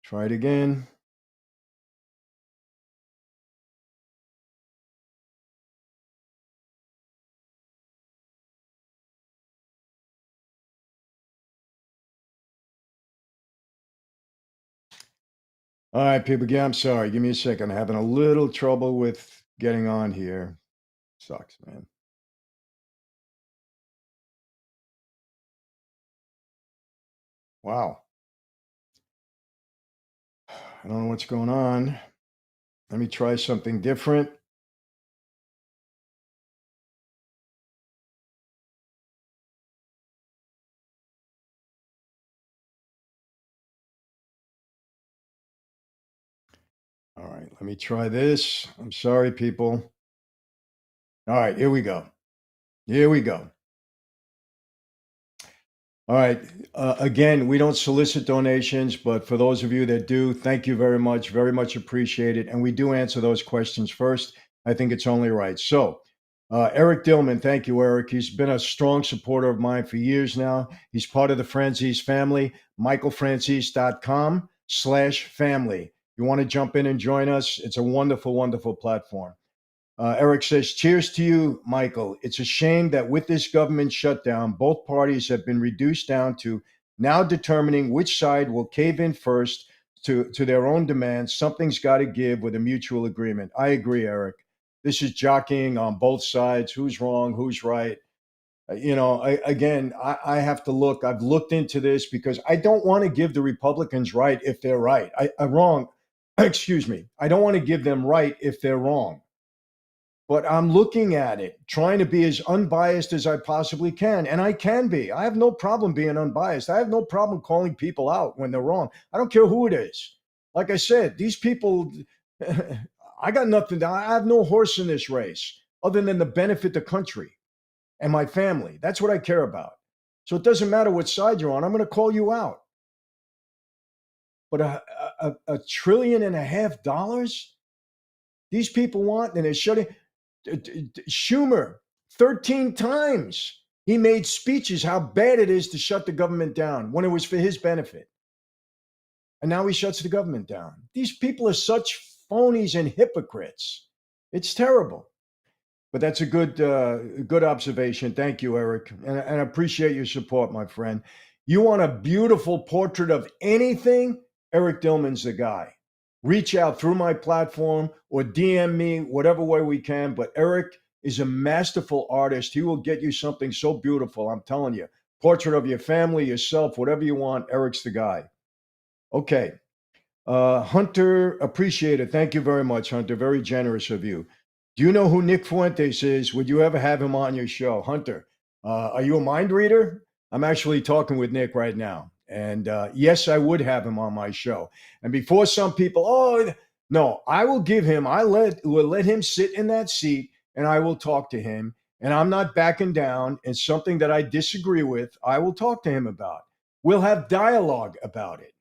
Try it again. All right, people. Yeah, I'm sorry. Give me a second. I'm having a little trouble with getting on here. Sucks, man. Wow. I don't know what's going on. Let me try something different. All right, let me try this. I'm sorry, people. All right, here we go. Here we go. All right. Again, we don't solicit donations, but for those of you that do, thank you very much. Very much appreciated. And we do answer those questions first. I think it's only right. So, Eric Dillman, thank you, Eric. He's been a strong supporter of mine for years now. He's part of the Franzese family, michaelfranzese.com/family. You want to jump in and join us? It's a wonderful, wonderful platform. Eric says, cheers to you, Michael. It's a shame that with this government shutdown, both parties have been reduced down to now determining which side will cave in first to their own demands. Something's got to give with a mutual agreement. I agree, Eric. This is jockeying on both sides. Who's wrong? Who's right? I have to look. I've looked into this because I don't want to give the Republicans right if they're right. I wrong. Excuse me. I don't want to give them right if they're wrong, but I'm looking at it, trying to be as unbiased as I possibly can. And I can be. I have no problem being unbiased. I have no problem calling people out when they're wrong. I don't care who it is. Like I said, these people, I got nothing. I have no horse in this race other than to benefit the country and my family. That's what I care about. So it doesn't matter what side you're on. I'm going to call you out. But a trillion and a half dollars these people want, and they're shutting. Schumer, 13 times he made speeches how bad it is to shut the government down when it was for his benefit. And now he shuts the government down. These people are such phonies and hypocrites. It's terrible. But that's a good observation. Thank you, Eric. And I appreciate your support, my friend. You want a beautiful portrait of anything? Eric Dillman's the guy. Reach out through my platform or DM me, whatever way we can. But Eric is a masterful artist. He will get you something so beautiful. I'm telling you. Portrait of your family, yourself, whatever you want. Eric's the guy. Okay. Hunter, appreciate it. Thank you very much, Hunter. Very generous of you. Do you know who Nick Fuentes is? Would you ever have him on your show? Hunter, are you a mind reader? I'm actually talking with Nick right now. And yes, I would have him on my show. And before some people, oh, no, I will give him, will let him sit in that seat and I will talk to him. And I'm not backing down. And something that I disagree with, I will talk to him about. We'll have dialogue about it.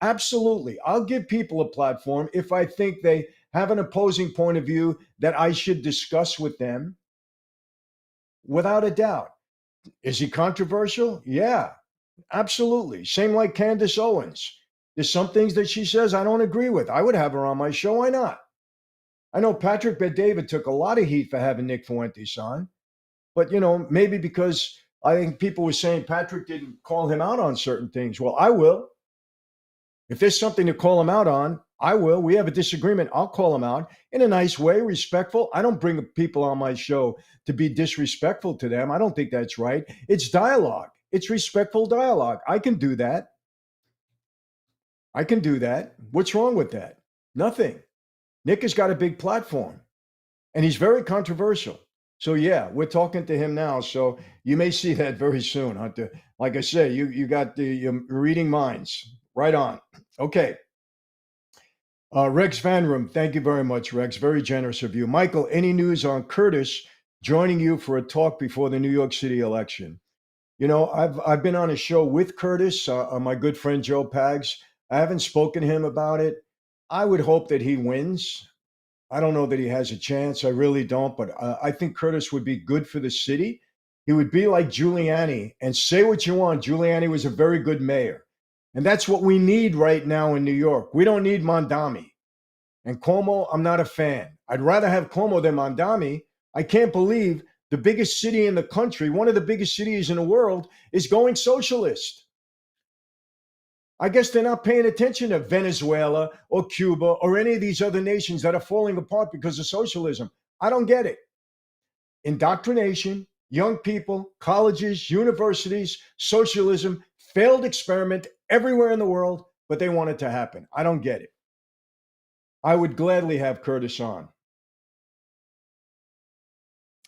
Absolutely. I'll give people a platform if I think they have an opposing point of view that I should discuss with them without a doubt. Is he controversial? Yeah, absolutely. Same like Candace Owens. There's some things that she says I don't agree with. I would have her on my show. Why not? I know Patrick Bet-David took a lot of heat for having Nick Fuentes on, but maybe because I think people were saying Patrick didn't call him out on certain things. Well, I will. If there's something to call him out on, I will. We have a disagreement. I'll call him out in a nice way, respectful. I don't bring people on my show to be disrespectful to them. I don't think that's right. It's dialogue. It's respectful dialogue. I can do that. I can do that. What's wrong with that? Nothing. Nick has got a big platform and he's very controversial. So yeah, we're talking to him now. So you may see that very soon, Hunter. Like I say, you got you're reading minds. Right on. Okay. Rex Van Room, thank you very much, Rex. Very generous of you. Michael, any news on Curtis joining you for a talk before the New York City election? I've been on a show with Curtis, my good friend Joe Pags. I haven't spoken to him about it. I would hope that he wins. I don't know that he has a chance. I really don't. But I think Curtis would be good for the city. He would be like Giuliani. And say what you want, Giuliani was a very good mayor. And that's what we need right now in New York. We don't need Mondami. And Cuomo, I'm not a fan. I'd rather have Cuomo than Mondami. I can't believe the biggest city in the country, one of the biggest cities in the world, is going socialist. I guess they're not paying attention to Venezuela or Cuba or any of these other nations that are falling apart because of socialism. I don't get it. Indoctrination, young people, colleges, universities, socialism, failed experiment everywhere in the world, but they want it to happen. I don't get it. I would gladly have Curtis on.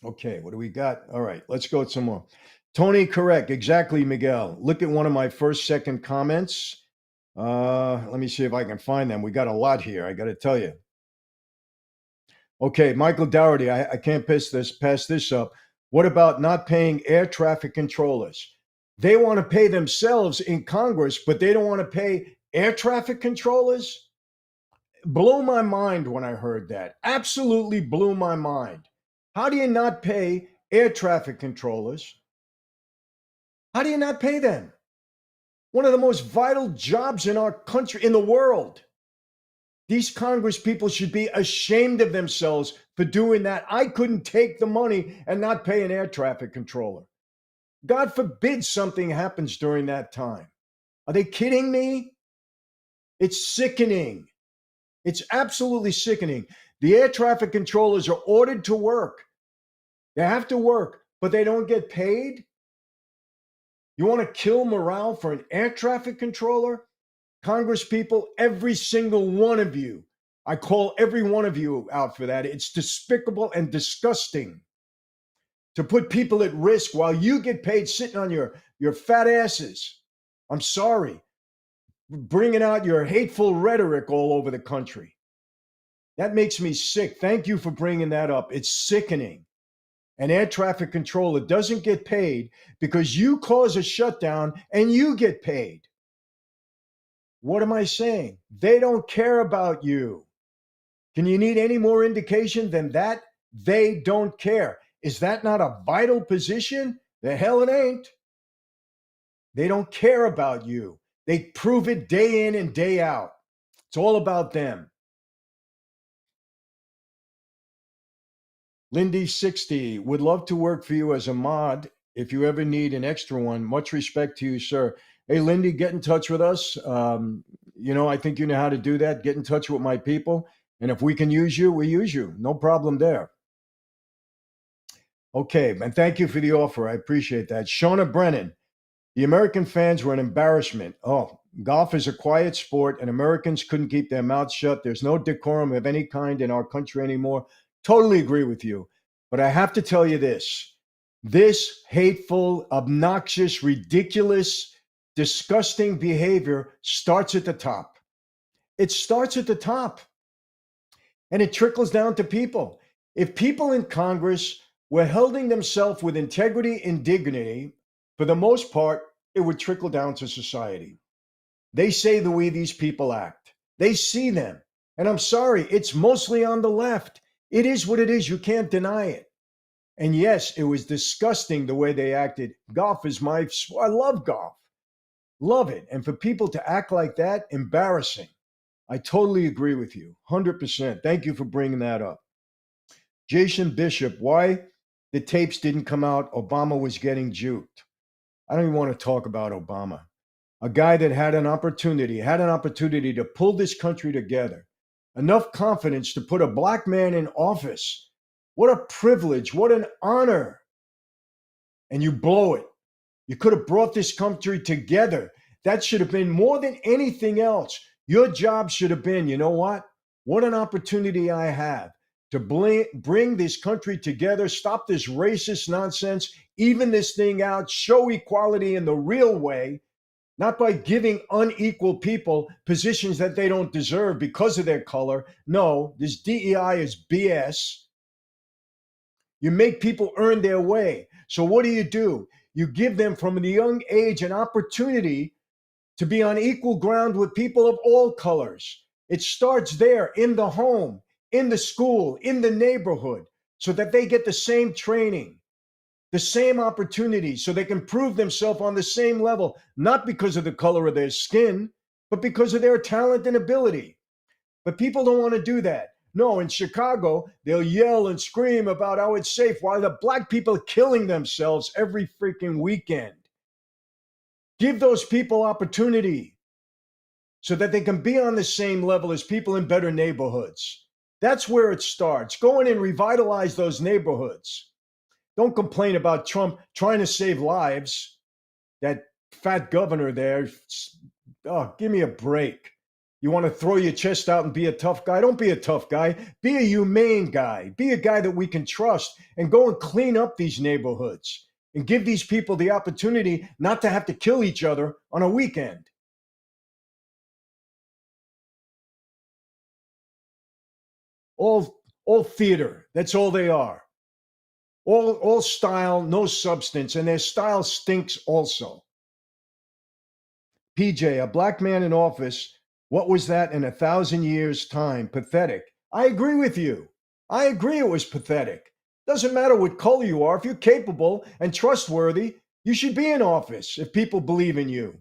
Okay, what do we got? All right, let's go with some more. Tony, correct. Exactly, Miguel. Look at one of my second comments. Let me see if I can find them. We got a lot here, I got to tell you. Okay, Michael Dougherty, I can't pass this up. What about not paying air traffic controllers? They want to pay themselves in Congress, but they don't want to pay air traffic controllers? Blew my mind when I heard that. Absolutely blew my mind. How do you not pay air traffic controllers? How do you not pay them? One of the most vital jobs in our country, in the world. These Congress people should be ashamed of themselves for doing that. I couldn't take the money and not pay an air traffic controller. God forbid something happens during that time. Are they kidding me? It's sickening. It's absolutely sickening. The air traffic controllers are ordered to work. They have to work, but they don't get paid. You want to kill morale for an air traffic controller? Congress people, every single one of you, I call every one of you out for that. It's despicable and disgusting to put people at risk while you get paid sitting on your fat asses. I'm sorry, bringing out your hateful rhetoric all over the country. That makes me sick. Thank you for bringing that up. It's sickening. An air traffic controller doesn't get paid because you cause a shutdown and you get paid. What am I saying? They don't care about you. Can you need any more indication than that? They don't care. Is that not a vital position? The hell it ain't. They don't care about you. They prove it day in and day out. It's all about them. Lindy60 would love to work for you as a mod if you ever need an extra one. Much respect to you, sir. Hey, Lindy, get in touch with us. I think you know how to do that. Get in touch with my people. And if we can use you, we use you. No problem there. Okay, and thank you for the offer. I appreciate that. Shauna Brennan, the American fans were an embarrassment. Oh, golf is a quiet sport, and Americans couldn't keep their mouths shut. There's no decorum of any kind in our country anymore. Totally agree with you. But I have to tell you this. This hateful, obnoxious, ridiculous, disgusting behavior starts at the top. It starts at the top. And it trickles down to people. If people in Congress were holding themselves with integrity and dignity, for the most part, it would trickle down to society. They say the way these people act. They see them. And I'm sorry, it's mostly on the left. It is what it is. You can't deny it. And yes, it was disgusting the way they acted. Golf is my sport. I love golf. Love it. And for people to act like that, embarrassing. I totally agree with you. 100%. Thank you for bringing that up. Jason Bishop, why the tapes didn't come out? Obama was getting juked. I don't even want to talk about Obama. A guy that had an opportunity to pull this country together. Enough confidence to put a black man in office. What a privilege. What an honor. And you blow it. You could have brought this country together. That should have been more than anything else. Your job should have been, you know what? What an opportunity I have to bring this country together, stop this racist nonsense, even this thing out, show equality in the real way, not by giving unequal people positions that they don't deserve because of their color. No, this DEI is BS. You make people earn their way. So what do? You give them from a young age an opportunity to be on equal ground with people of all colors. It starts there in the home, in the school, in the neighborhood, so that they get the same training, the same opportunities, so they can prove themselves on the same level, not because of the color of their skin, but because of their talent and ability. But people don't want to do that. No, in Chicago, they'll yell and scream about how it's safe while the black people are killing themselves every freaking weekend. Give those people opportunity so that they can be on the same level as people in better neighborhoods. That's where it starts. Go in and revitalize those neighborhoods. Don't complain about Trump trying to save lives. That fat governor there, oh, give me a break. You want to throw your chest out and be a tough guy? Don't be a tough guy. Be a humane guy. Be a guy that we can trust and go and clean up these neighborhoods and give these people the opportunity not to have to kill each other on a weekend. All theater. That's all they are. All style, no substance, and their style stinks also. PJ, a black man in office, what was that in 1,000 years' time? Pathetic. I agree with you. I agree it was pathetic. Doesn't matter what color you are. If you're capable and trustworthy, you should be in office if people believe in you.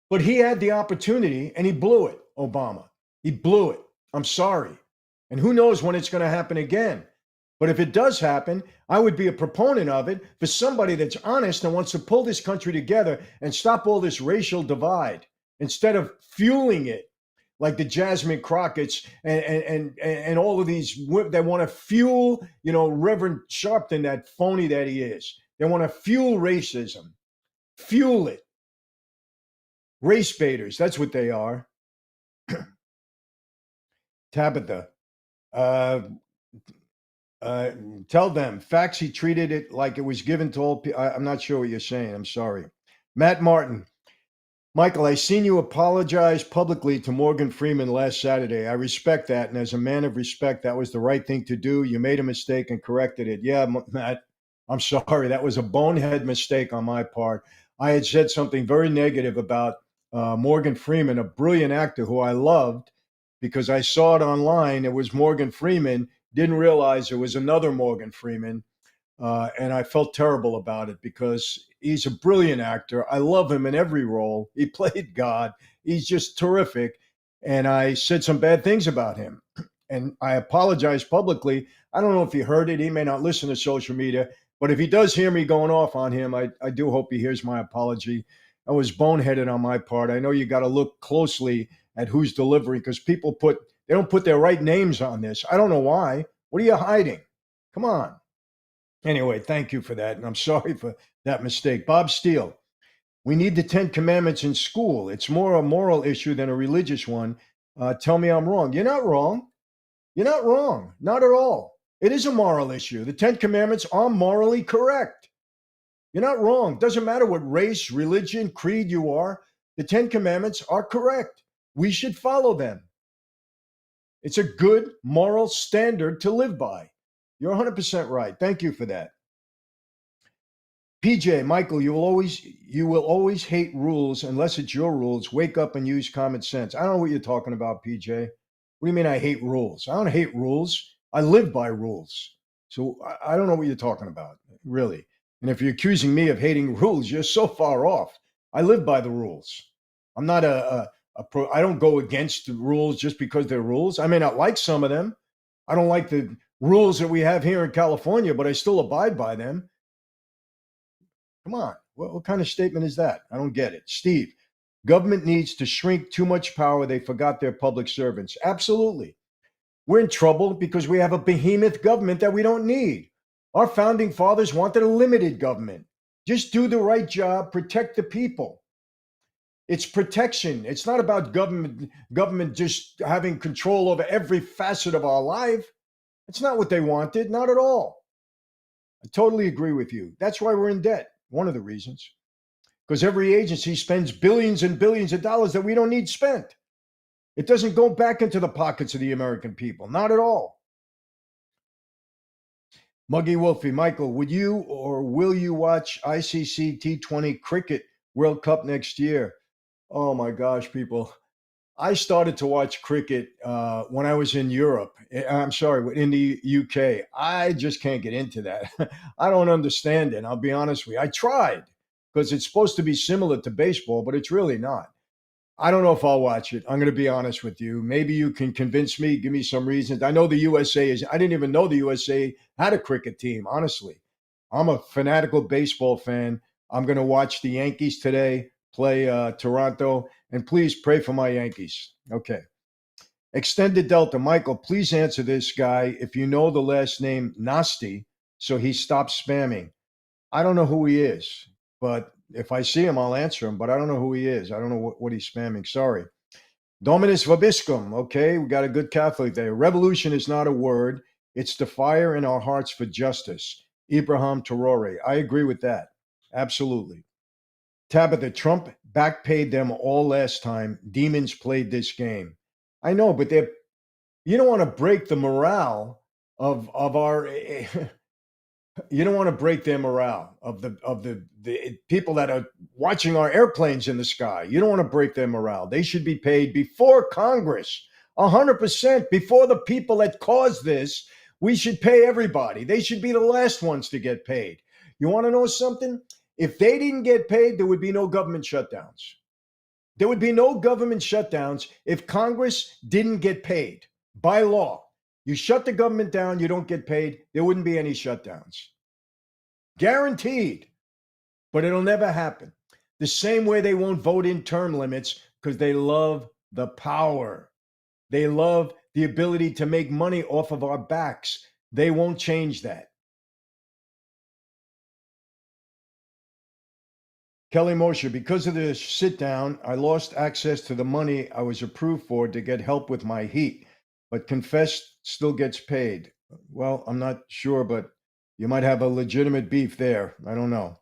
But he had the opportunity and he blew it, Obama. He blew it. I'm sorry. And who knows when it's going to happen again. But if it does happen, I would be a proponent of it for somebody that's honest and wants to pull this country together and stop all this racial divide instead of fueling it like the Jasmine Crockett's and all of these that want to fuel, Reverend Sharpton, that phony that he is. They want to fuel racism, fuel it. Race baiters, that's what they are. Tabitha, uh, uh, tell them, facts, he treated it like it was given to all people. I'm not sure what you're saying. I'm sorry. Matt Martin, Michael, I seen you apologize publicly to Morgan Freeman last Saturday. I respect that. And as a man of respect, that was the right thing to do. You made a mistake and corrected it. Yeah, Matt, I'm sorry. That was a bonehead mistake on my part. I had said something very negative about Morgan Freeman, a brilliant actor who I loved because I saw it online. It was Morgan Freeman, didn't realize it was another Morgan Freeman. And I felt terrible about it because he's a brilliant actor. I love him in every role. He played God. He's just terrific. And I said some bad things about him. And I apologized publicly. I don't know if he heard it. He may not listen to social media. But if he does hear me going off on him, I do hope he hears my apology. I was boneheaded on my part. I know you got to look closely at who's delivering because they don't put their right names on this. I don't know why. What are you hiding? Come on. Anyway, thank you for that. And I'm sorry for that mistake. Bob Steele, we need the 10 Commandments in school. It's more a moral issue than a religious one. Tell me I'm wrong. You're not wrong. You're not wrong. Not at all. It is a moral issue. The 10 Commandments are morally correct. You're not wrong. Doesn't matter what race, religion, creed you are. The 10 Commandments are correct. We should follow them. It's a good moral standard to live by. You're 100% right. Thank you for that. PJ, Michael, you will always hate rules unless it's your rules. Wake up and use common sense. I don't know what you're talking about, PJ. What do you mean I hate rules? I don't hate rules. I live by rules. So I don't know what you're talking about, really. And if you're accusing me of hating rules, you're so far off. I live by the rules. I'm not I don't go against the rules just because they're rules. I may not like some of them. I don't like the rules that we have here in California, but I still abide by them. Come on. What kind of statement is that? I don't get it. Steve, government needs to shrink too much power. They forgot their public servants. Absolutely. We're in trouble because we have a behemoth government that we don't need. Our founding fathers wanted a limited government. Just do the right job, protect the people. It's protection. It's not about government just having control over every facet of our life. It's not what they wanted, not at all. I totally agree with you. That's why we're in debt. One of the reasons. Because every agency spends billions and billions of dollars that we don't need spent. It doesn't go back into the pockets of the American people. Not at all. Muggy Wolfie, Michael, would you or will you watch ICC T20 Cricket World Cup next year? Oh my gosh, people. I started to watch cricket when I was in Europe. I'm sorry, in the UK. I just can't get into that. I don't understand it. I'll be honest with you. I tried because it's supposed to be similar to baseball, but it's really not. I don't know if I'll watch it. I'm going to be honest with you. Maybe you can convince me, give me some reasons. I know the USA I didn't even know the USA had a cricket team, honestly. I'm a fanatical baseball fan. I'm going to watch the Yankees today play Toronto. And please pray for my Yankees. Okay. Extended Delta. Michael, please answer this guy if you know the last name Nasty, so he stops spamming. I don't know who he is, but if I see him, I'll answer him, but I don't know who he is. I don't know what he's spamming. Sorry. Dominus Vobiscum. Okay, we got a good Catholic there. Revolution is not a word. It's the fire in our hearts for justice. Ibrahim Traore. I agree with that. Absolutely. Tabitha, Trump backpaid them all last time. Demons played this game. I know, but you don't want to break the morale of our You don't want to break their morale of the people that are watching our airplanes in the sky. You don't want to break their morale. They should be paid before Congress, 100% before the people that caused this. We should pay everybody. They should be the last ones to get paid. You want to know something? If they didn't get paid, there would be no government shutdowns. There would be no government shutdowns if Congress didn't get paid by law. You shut the government down, you don't get paid, there wouldn't be any shutdowns. Guaranteed. But it'll never happen. The same way they won't vote in term limits because they love the power. They love the ability to make money off of our backs. They won't change that. Kelly Mosher, because of the sit down, I lost access to the money I was approved for to get help with my heat, but confessed still gets paid. Well, I'm not sure, but you might have a legitimate beef there. I don't know.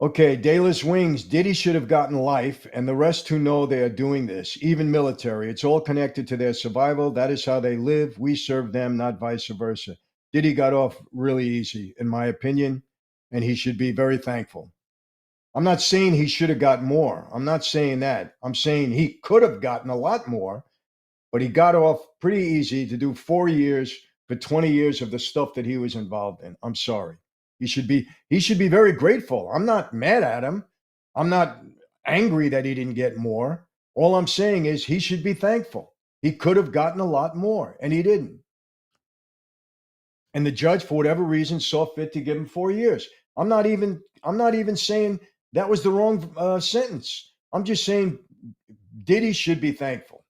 Okay, Dayless Wings, Diddy should have gotten life, and the rest who know they are doing this, even military. It's all connected to their survival. That is how they live. We serve them, not vice versa. Diddy got off really easy, in my opinion, and he should be very thankful. I'm not saying he should have got more. I'm not saying that. I'm saying he could have gotten a lot more, but he got off pretty easy to do 4 years for 20 years of the stuff that he was involved in. I'm sorry. He should be very grateful. I'm not mad at him. I'm not angry that he didn't get more. All I'm saying is he should be thankful. He could have gotten a lot more and he didn't. And the judge for whatever reason saw fit to give him 4 years. I'm not even saying that was the wrong sentence. I'm just saying Diddy should be thankful.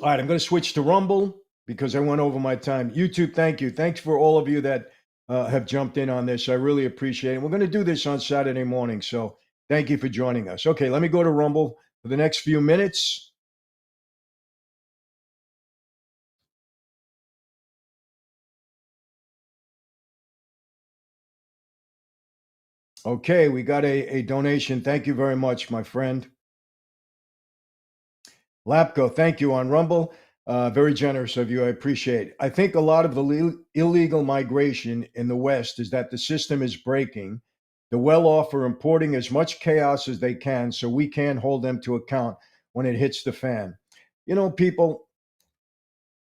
All right, I'm going to switch to Rumble because I went over my time. YouTube, thank you. Thanks for all of you that have jumped in on this. I really appreciate it. We're going to do this on Saturday morning. So thank you for joining us. Okay, let me go to Rumble for the next few minutes. Okay, we got a donation. Thank you very much, my friend. Lapco, thank you on Rumble. Very generous of you. I appreciate it. I think a lot of the illegal migration in the West is that the system is breaking. The well off are importing as much chaos as they can so we can't hold them to account when it hits the fan. You know, people,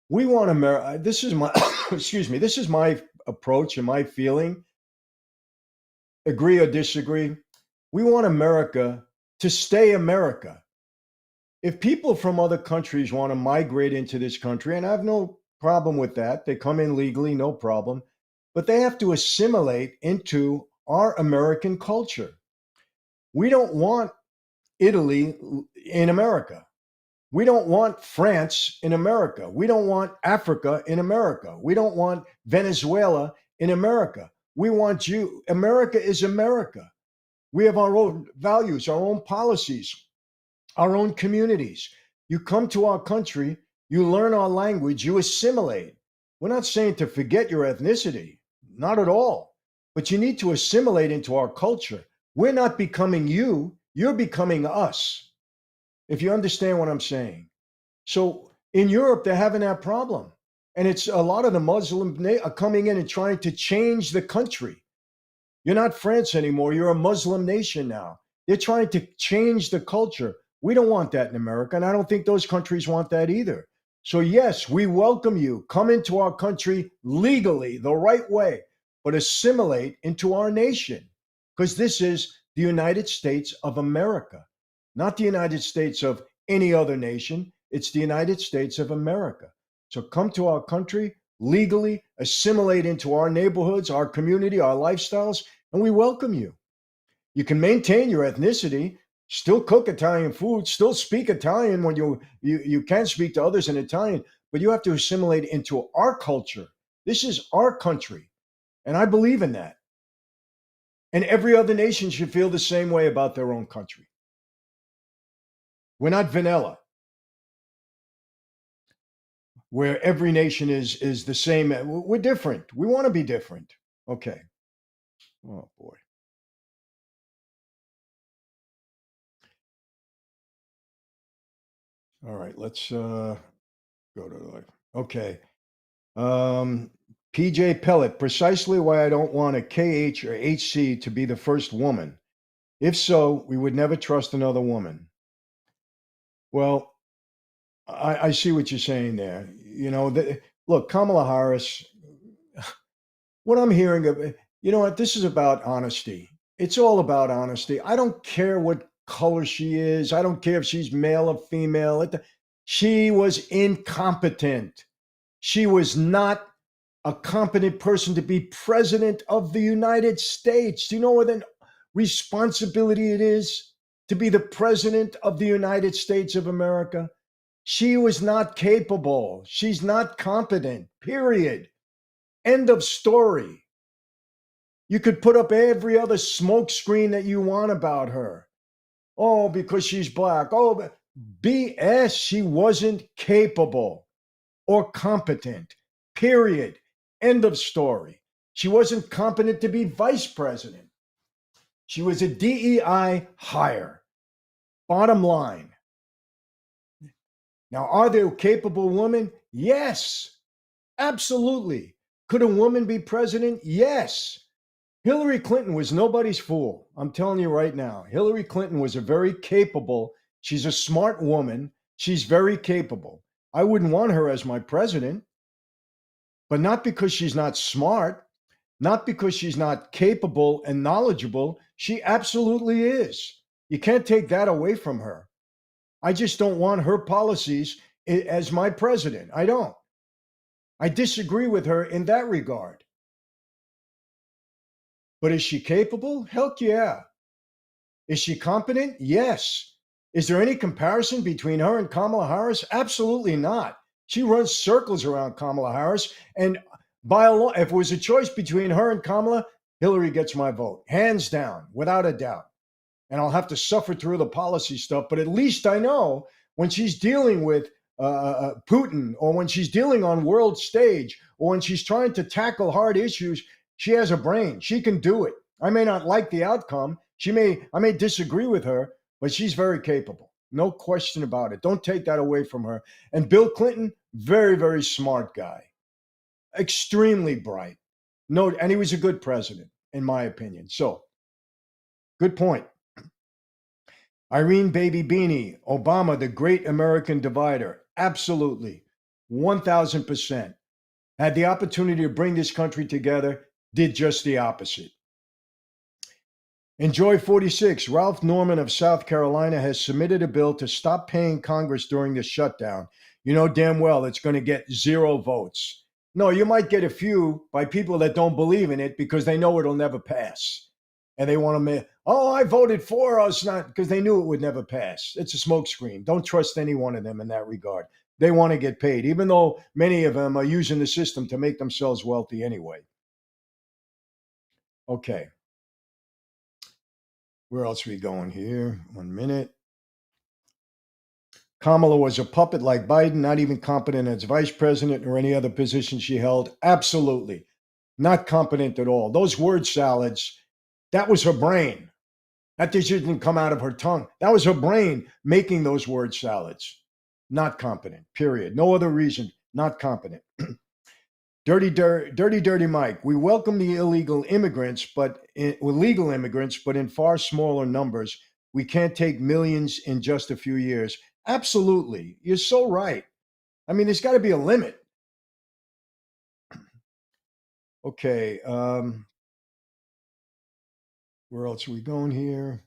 we want America. This is my, excuse me, this is my approach and my feeling. Agree or disagree. We want America to stay America. If people from other countries want to migrate into this country, and I have no problem with that, they come in legally, no problem, but they have to assimilate into our American culture. We don't want Italy in America. We don't want France in America. We don't want Africa in America. We don't want Venezuela in America. We want you. America is America. We have our own values, our own policies, our own communities. You come to our country, you learn our language, you assimilate. We're not saying to forget your ethnicity, not at all, but you need to assimilate into our culture. We're not becoming you, you're becoming us, if you understand what I'm saying. So in Europe, they're having that problem. And it's a lot of the are coming in and trying to change the country. You're not France anymore. You're a Muslim nation now. They're trying to change the culture. We don't want that in America, and I don't think those countries want that either. So, yes, we welcome you. Come into our country legally, the right way, but assimilate into our nation because this is the United States of America, not the United States of any other nation. It's the United States of America. So, come to our country legally, assimilate into our neighborhoods, our community, our lifestyles, and we welcome you. You can maintain your ethnicity, still cook Italian food, still speak Italian when you can speak to others in Italian, but you have to assimilate into our culture. This is our country, and I believe in that. And every other nation should feel the same way about their own country. We're not vanilla, where every nation is the same. We're different. We want to be different. Okay. Oh boy. All right. Let's go to life. Okay. Um, PJ Pellet, precisely why I don't want a KH or HC to be the first woman. If so, we would never trust another woman. Well, I see what you're saying there. Look, Kamala Harris, what I'm hearing of, you know what, this is about honesty. It's all about honesty. I don't care what color she is. I don't care if she's male or female. She was incompetent. She was not a competent person to be president of the United States. Do you know what an responsibility it is to be the president of the United States of America? She was not capable. She's not competent, period. End of story. You could put up every other smoke screen that you want about her. Oh, because she's black. Oh, BS. She wasn't capable or competent, period. End of story. She wasn't competent to be vice president. She was a DEI hire. Bottom line. Now, are there capable women? Yes, absolutely. Could a woman be president? Yes. Hillary Clinton was nobody's fool. I'm telling you right now. Hillary Clinton was a very capable, she's a smart woman. She's very capable. I wouldn't want her as my president, but not because she's not smart, not because she's not capable and knowledgeable. She absolutely is. You can't take that away from her. I just don't want her policies as my president. I don't. I disagree with her in that regard. But is she capable? Heck yeah. Is she competent? Yes. Is there any comparison between her and Kamala Harris? Absolutely not. She runs circles around Kamala Harris. And by a law, if it was a choice between her and Kamala, Hillary gets my vote, hands down, without a doubt. And I'll have to suffer through the policy stuff. But at least I know when she's dealing with Putin, or when she's dealing on world stage, or when she's trying to tackle hard issues, she has a brain. She can do it. I may not like the outcome. I may disagree with her, but she's very capable. No question about it. Don't take that away from her. And Bill Clinton, very, very smart guy, extremely bright. No, and he was a good president, in my opinion. So, good point. Irene Baby Beanie, Obama, the great American divider. Absolutely. 1000%. Had the opportunity to bring this country together, did just the opposite. Enjoy 46. Ralph Norman of South Carolina has submitted a bill to stop paying Congress during the shutdown. You know damn well it's going to get 0 votes. No, you might get a few by people that don't believe in it because they know it'll never pass. And they want to make, oh, I voted for us, not because they knew it would never pass. It's a smokescreen. Don't trust any one of them in that regard. They want to get paid, even though many of them are using the system to make themselves wealthy anyway. Okay. Where else are we going here? 1 minute. Kamala was a puppet like Biden, not even competent as vice president or any other position she held. Absolutely. Not competent at all. Those word salads, that was her brain. That didn't come out of her tongue. That was her brain making those word salads. Not competent, period. No other reason. Not competent. Dirty Mike. We welcome the illegal immigrants, legal immigrants, but in far smaller numbers. We can't take millions in just a few years. Absolutely. You're so right. I mean, there's got to be a limit. Okay. Where else are we going here?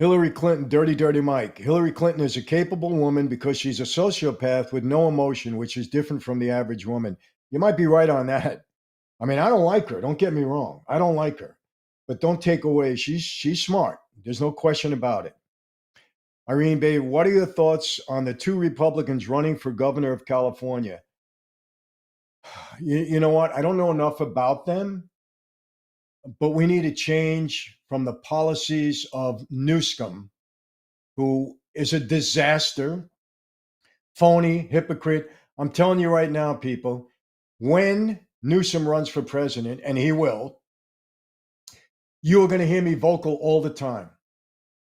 Hillary Clinton, Dirty Mike. Hillary Clinton is a capable woman because she's a sociopath with no emotion, which is different from the average woman. You might be right on that. I mean, I don't like her. Don't get me wrong. I don't like her. But don't take away, she's smart. There's no question about it. Irene Bay, what are your thoughts on the 2 Republicans running for governor of California? You know what? I don't know enough about them, but we need a change from the policies of Newsom, who is a disaster, phony, hypocrite. I'm telling you right now, people, when Newsom runs for president, and he will, you are going to hear me vocal all the time.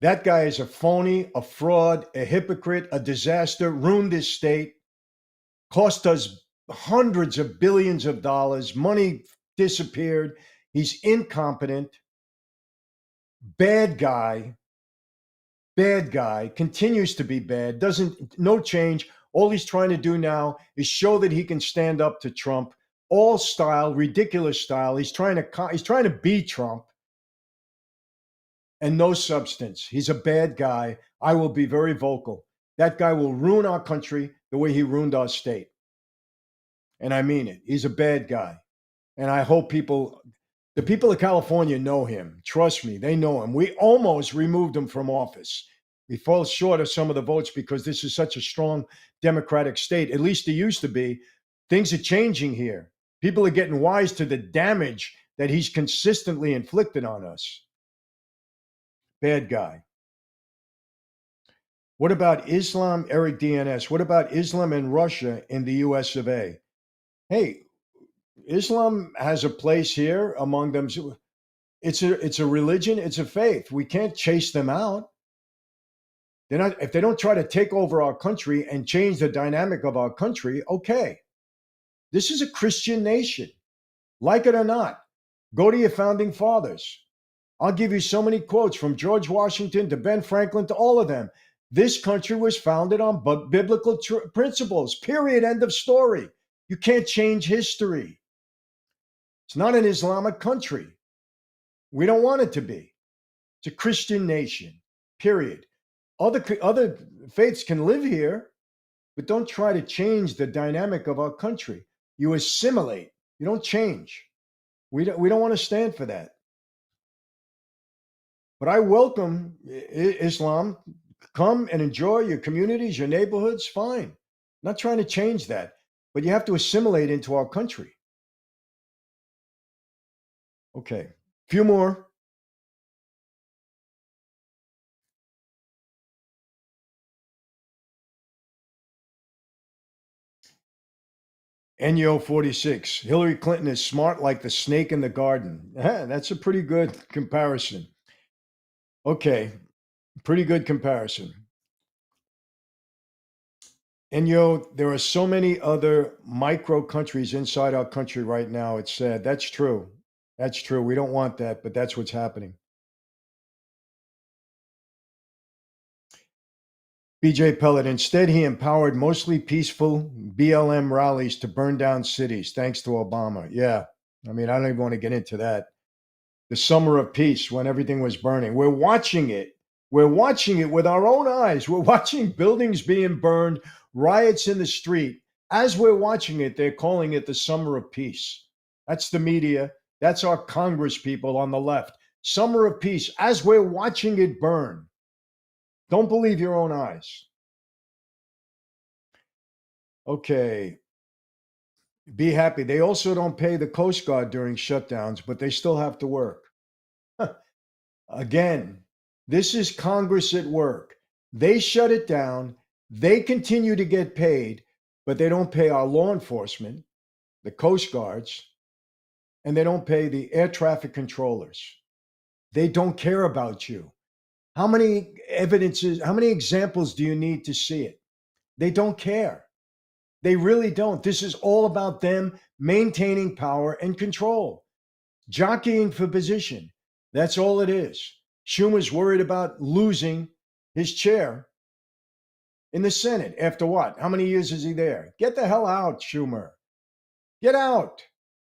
That guy is a phony, a fraud, a hypocrite, a disaster, ruined this state, cost us hundreds of billions of dollars, money disappeared. He's incompetent, bad guy, continues to be bad, doesn't, no change. All he's trying to do now is show that he can stand up to Trump, all style, ridiculous style. He's trying to be Trump and no substance. He's a bad guy. I will be very vocal. That guy will ruin our country the way he ruined our state. And I mean it. He's a bad guy. And I hope the people of California know him. Trust me, they know him. We almost removed him from office. We fall short of some of the votes because this is such a strong Democratic state. At least it used to be. Things are changing here. People are getting wise to the damage that he's consistently inflicted on us. Bad guy. What about Islam, Eric DNS? What about Islam and Russia in the US of A? Hey, Islam has a place here among them. It's a religion, it's a faith. We can't chase them out. They're not, if they don't try to take over our country and change the dynamic of our country, okay. This is a Christian nation. Like it or not, go to your founding fathers. I'll give you so many quotes from George Washington to Ben Franklin to all of them. This country was founded on biblical principles, period, end of story. You can't change history. It's not an Islamic country. We don't want it to be. It's a Christian nation, period. Other faiths can live here, but don't try to change the dynamic of our country. You assimilate. You don't change. We don't want to stand for that. But I welcome Islam. Come and enjoy your communities, your neighborhoods, fine. I'm not trying to change that, but you have to assimilate into our country. Okay, few more. Enyo 46. Hillary Clinton is smart like the snake in the garden. That's a pretty good comparison. Okay, pretty good comparison. Enyo, there are so many other micro countries inside our country right now. It's sad. That's true. That's true. We don't want that, but that's what's happening. BJ Pellet, instead, he empowered mostly peaceful BLM rallies to burn down cities, thanks to Obama. Yeah. I mean, I don't even want to get into that. The summer of peace when everything was burning. We're watching it. We're watching it with our own eyes. We're watching buildings being burned, riots in the street. As we're watching it, they're calling it the summer of peace. That's the media. That's our Congress people on the left. Summer of peace as we're watching it burn. Don't believe your own eyes. Okay. Be happy. They also don't pay the Coast Guard during shutdowns, but they still have to work. Again, this is Congress at work. They shut it down. They continue to get paid, but they don't pay our law enforcement, the Coast Guards, and they don't pay the air traffic controllers. They don't care about you. How many examples do you need to see it? They don't care. They really don't. This is all about them maintaining power and control, jockeying for position. That's all it is. Schumer's worried about losing his chair in the Senate. After what? How many years is he there? Get the hell out, Schumer. Get out.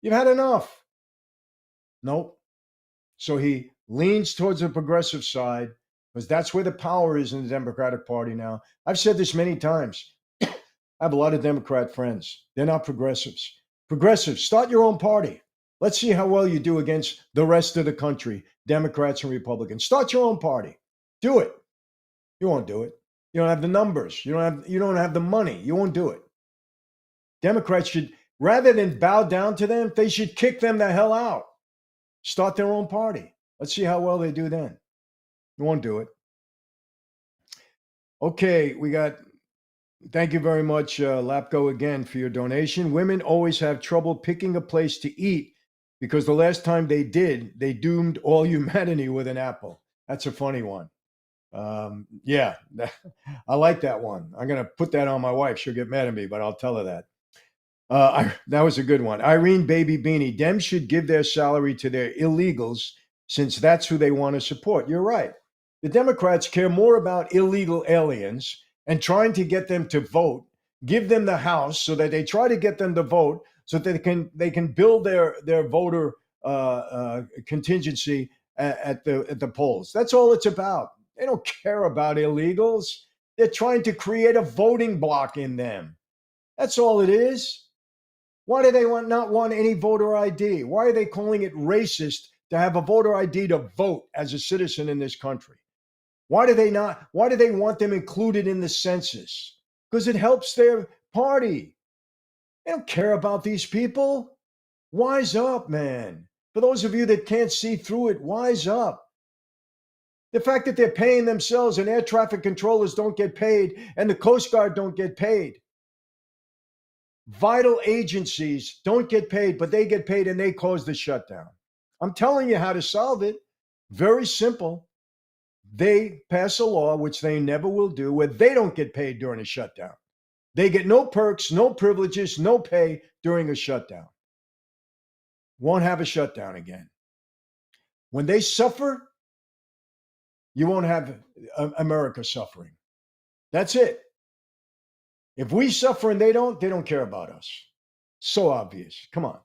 You've had enough. Nope. So he leans towards the progressive side because that's where the power is in the Democratic Party now. I've said this many times. I have a lot of Democrat friends. They're not progressives. Progressives, start your own party. Let's see how well you do against the rest of the country, Democrats and Republicans. Start your own party. Do it. You won't do it. You don't have the numbers. You don't have the money. You won't do it. Democrats should, rather than bow down to them, they should kick them the hell out. Start their own party. Let's see how well they do then. You won't do it. Okay, thank you very much, Lapko, again for your donation. Women always have trouble picking a place to eat because the last time they did, they doomed all humanity with an apple. That's a funny one. Yeah, I like that one. I'm going to put that on my wife. She'll get mad at me, but I'll tell her that. That was a good one. Irene Baby Beanie. Dems should give their salary to their illegals since that's who they want to support. You're right. The Democrats care more about illegal aliens and trying to get them to vote, give them the House so that they try to get them to vote so that they can build their voter contingency at the polls. That's all it's about. They don't care about illegals. They're trying to create a voting block in them. That's all it is. Why do they not want any voter ID? Why are they calling it racist to have a voter ID to vote as a citizen in this country? Why do they not? Why do they want them included in the census? Because it helps their party. They don't care about these people. Wise up, man. For those of you that can't see through it, wise up. The fact that they're paying themselves and air traffic controllers don't get paid and the Coast Guard don't get paid. Vital agencies don't get paid, but they get paid and they cause the shutdown. I'm telling you how to solve it. Very simple. They pass a law, which they never will do, where they don't get paid during a shutdown. They get no perks, no privileges, no pay during a shutdown. Won't have a shutdown again. When they suffer, you won't have America suffering. That's it. If we suffer and they don't care about us. So obvious. Come on.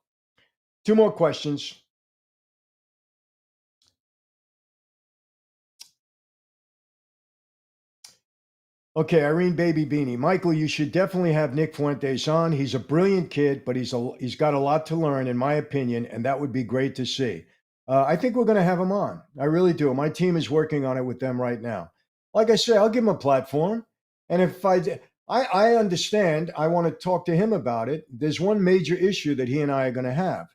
Two more questions. Okay, Irene Baby Beanie. Michael, you should definitely have Nick Fuentes on. He's a brilliant kid, but he's got a lot to learn, in my opinion, and that would be great to see. I think we're going to have him on. I really do. My team is working on it with them right now. Like I say, I'll give him a platform, and if I understand, I want to talk to him about it. There's one major issue that he and I are going to have,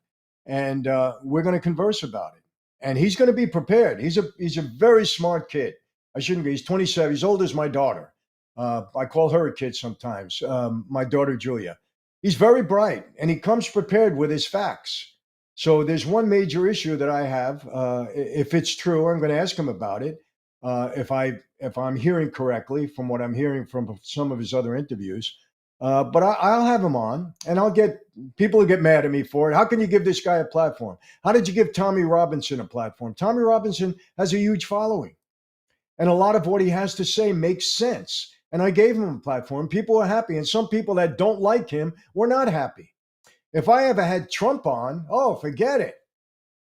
and we're going to converse about it. And he's going to be prepared. He's a very smart kid. I shouldn't be. He's 27. He's old as my daughter. I call her a kid sometimes, my daughter Julia. He's very bright and he comes prepared with his facts. So there's one major issue that I have. If it's true, I'm going to ask him about it. If I'm hearing correctly from what I'm hearing from some of his other interviews. But I'll have him on, and I'll get people who get mad at me for it. How can you give this guy a platform? How did you give Tommy Robinson a platform? Tommy Robinson has a huge following, and a lot of what he has to say makes sense. And I gave him a platform. People are happy, and some people that don't like him were not happy. If I ever had Trump on, oh, forget it.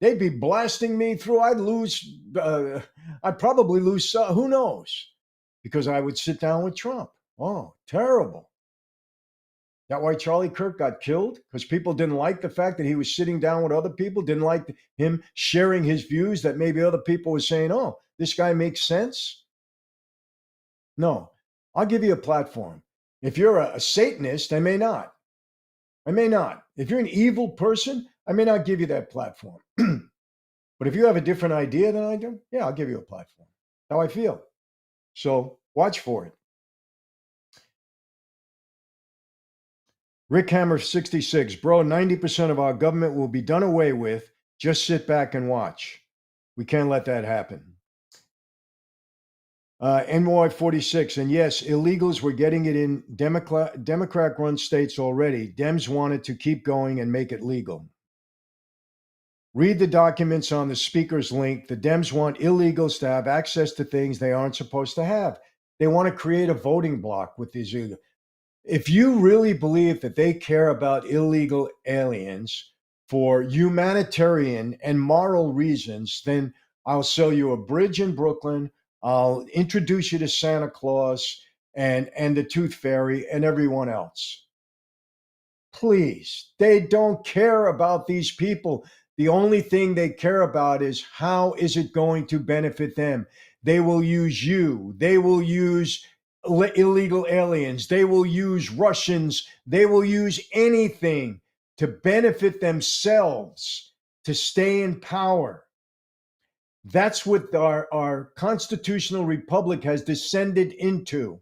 They'd be blasting me through. I'd lose. I'd probably lose. Who knows? Because I would sit down with Trump. Oh, terrible. That why Charlie Kirk got killed? Because people didn't like the fact that he was sitting down with other people, didn't like him sharing his views that maybe other people were saying, oh, this guy makes sense. No, I'll give you a platform. If you're a Satanist, I may not. I may not. If you're an evil person, I may not give you that platform. But if you have a different idea than I do, yeah, I'll give you a platform. How I feel. So watch for it. Rick Hammer 66, bro, 90% of our government will be done away with. Just sit back and watch. We can't let that happen. NY 46, and yes, illegals were getting it in Democrat-run states already. Dems wanted to keep going and make it legal. Read the documents on the speaker's link. The Dems want illegals to have access to things they aren't supposed to have. They want to create a voting block with these illegals. If you really believe that they care about illegal aliens for humanitarian and moral reasons, then I'll sell you a bridge in Brooklyn. I'll introduce you to Santa Claus and the Tooth Fairy and everyone else. Please, they don't care about these people. The only thing they care about is how is it going to benefit them. They will use you. They will use illegal aliens. They will use Russians. They will use anything to benefit themselves, to stay in power. That's what our constitutional republic has descended into.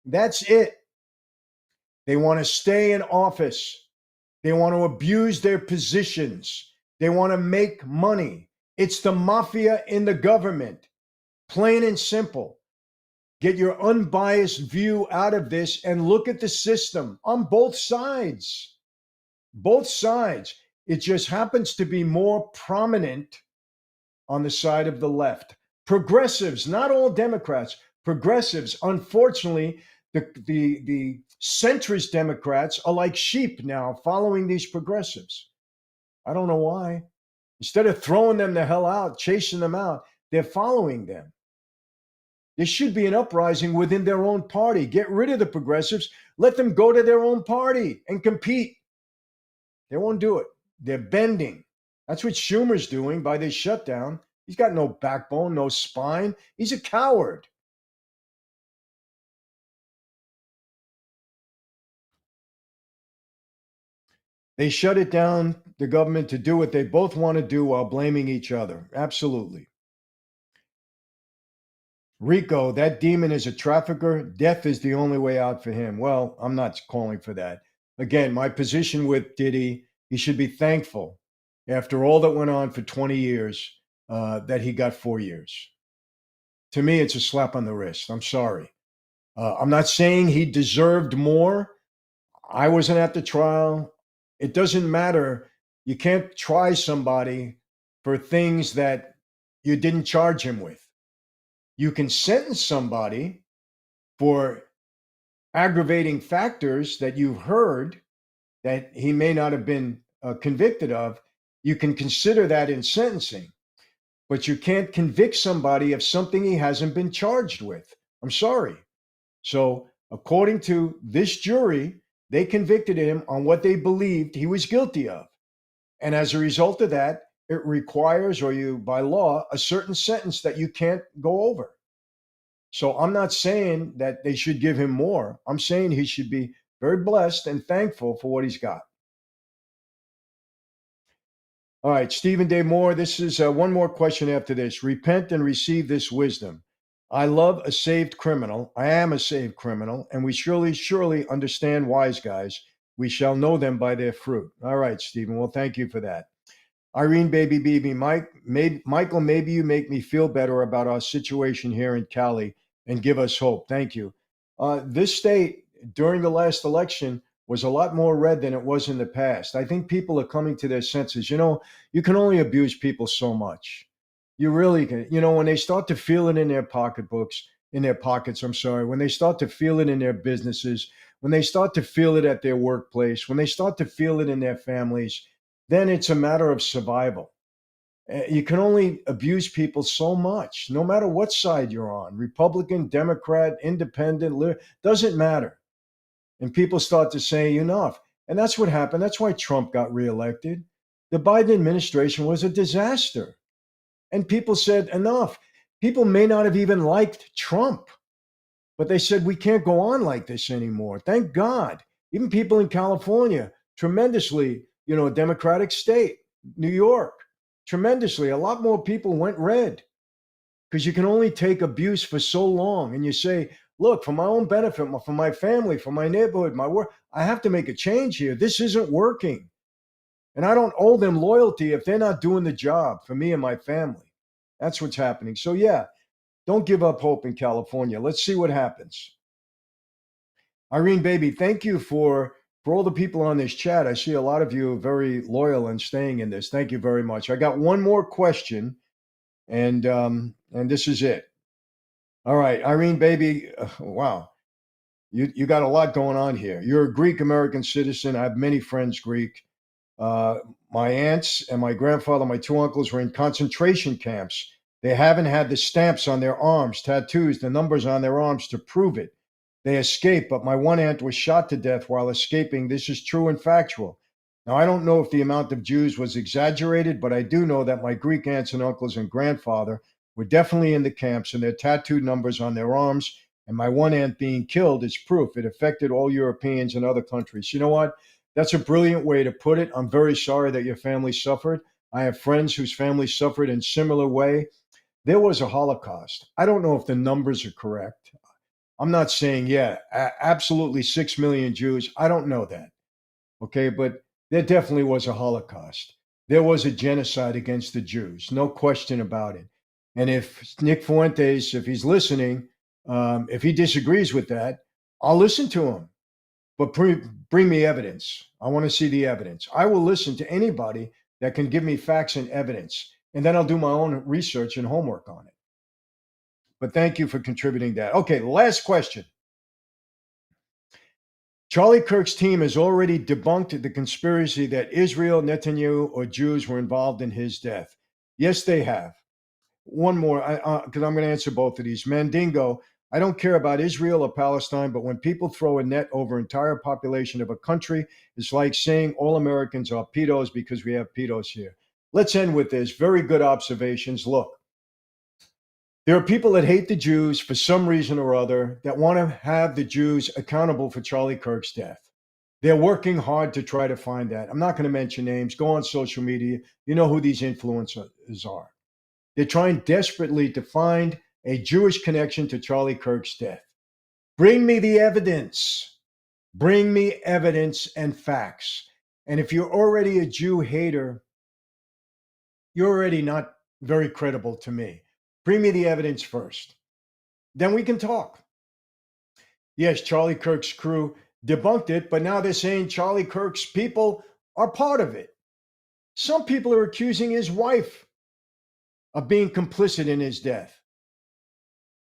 That's it. They want to stay in office. They want to abuse their positions. They want to make money. It's the mafia in the government. Plain and simple. Get your unbiased view out of this and look at the system on both sides. Both sides. It just happens to be more prominent on the side of the left. Progressives, not all Democrats, progressives, unfortunately, the centrist Democrats are like sheep now following these progressives. I don't know why. Instead of throwing them the hell out, chasing them out, they're following them. There should be an uprising within their own party. Get rid of the progressives. Let them go to their own party and compete. They won't do it. They're bending. That's what Schumer's doing by this shutdown. He's got no backbone, no spine. He's a coward. They shut it down, the government, to do what they both want to do while blaming each other. Absolutely. Rico, that demon is a trafficker. Death is the only way out for him. Well, I'm not calling for that. Again, my position with Diddy, he should be thankful after all that went on for 20 years that he got 4 years. To me, it's a slap on the wrist. I'm sorry. I'm not saying he deserved more. I wasn't at the trial. It doesn't matter. You can't try somebody for things that you didn't charge him with. You can sentence somebody for aggravating factors that you've heard that he may not have been convicted of. You can consider that in sentencing, but you can't convict somebody of something he hasn't been charged with. I'm sorry. So, according to this jury, they convicted him on what they believed he was guilty of. And as a result of that, it requires, or you by law, a certain sentence that you can't go over. So I'm not saying that they should give him more. I'm saying he should be very blessed and thankful for what he's got. All right, Stephen Day Moore, this is one more question after this. Repent and receive this wisdom. I love a saved criminal. I am a saved criminal, and we surely understand wise guys. We shall know them by their fruit. All right, Stephen. Well, thank you for that. Irene, baby, baby, Michael, maybe you make me feel better about our situation here in Cali and give us hope. Thank you. This state during the last election was a lot more red than it was in the past. I think people are coming to their senses. You know, you can only abuse people so much. You really can. You know, when they start to feel it in their pocketbooks, in their pockets, I'm sorry, when they start to feel it in their businesses, when they start to feel it at their workplace, when they start to feel it in their families, then it's a matter of survival. You can only abuse people so much, no matter what side you're on, Republican, Democrat, Independent, doesn't matter. And people start to say enough. And that's what happened. That's why Trump got reelected. The Biden administration was a disaster. And people said enough. People may not have even liked Trump, but they said, we can't go on like this anymore. Thank God. Even people in California, tremendously, you know, a Democratic state, New York, tremendously. A lot more people went red because you can only take abuse for so long. And you say, look, for my own benefit, for my family, for my neighborhood, my work, I have to make a change here. This isn't working. And I don't owe them loyalty if they're not doing the job for me and my family. That's what's happening. So, yeah, don't give up hope in California. Let's see what happens. Irene, baby, thank you for all the people on this chat. I see a lot of you are very loyal and staying in this. Thank you very much. I got one more question, and this is it. All right, Irene, baby, wow, you got a lot going on here. You're a Greek American citizen. I have many friends Greek. My aunts and my grandfather, my two uncles were in concentration camps. They haven't had the stamps on their arms, tattoos, the numbers on their arms to prove it. They escaped, but my one aunt was shot to death while escaping. This is true and factual. Now, I don't know if the amount of Jews was exaggerated, but I do know that my Greek aunts and uncles and grandfather were definitely in the camps, and their tattooed numbers on their arms, and my one aunt being killed is proof. It affected all Europeans and other countries. You know what? That's a brilliant way to put it. I'm very sorry that your family suffered. I have friends whose families suffered in similar way. There was a Holocaust. I don't know if the numbers are correct. I'm not saying, yeah, absolutely 6 million Jews. I don't know that. Okay. But there definitely was a Holocaust. There was a genocide against the Jews. No question about it. And if Nick Fuentes, if he's listening, if he disagrees with that, I'll listen to him. But bring me evidence. I want to see the evidence. I will listen to anybody that can give me facts and evidence, and then I'll do my own research and homework on it. But thank you for contributing that. Okay, last question. Charlie Kirk's team has already debunked the conspiracy that Israel, Netanyahu, or Jews were involved in his death. Yes, they have. One more, because I'm going to answer both of these. Mandingo, I don't care about Israel or Palestine, but when people throw a net over entire population of a country, it's like saying all Americans are pedos because we have pedos here. Let's end with this. Very good observations. Look, there are people that hate the Jews for some reason or other that want to have the Jews accountable for Charlie Kirk's death. They're working hard to try to find that. I'm not going to mention names. Go on social media. You know who these influencers are. They're trying desperately to find a Jewish connection to Charlie Kirk's death. Bring me the evidence. Bring me evidence and facts. And if you're already a Jew hater, you're already not very credible to me. Bring me the evidence first. Then we can talk. Yes, Charlie Kirk's crew debunked it, but now they're saying Charlie Kirk's people are part of it. Some people are accusing his wife of being complicit in his death.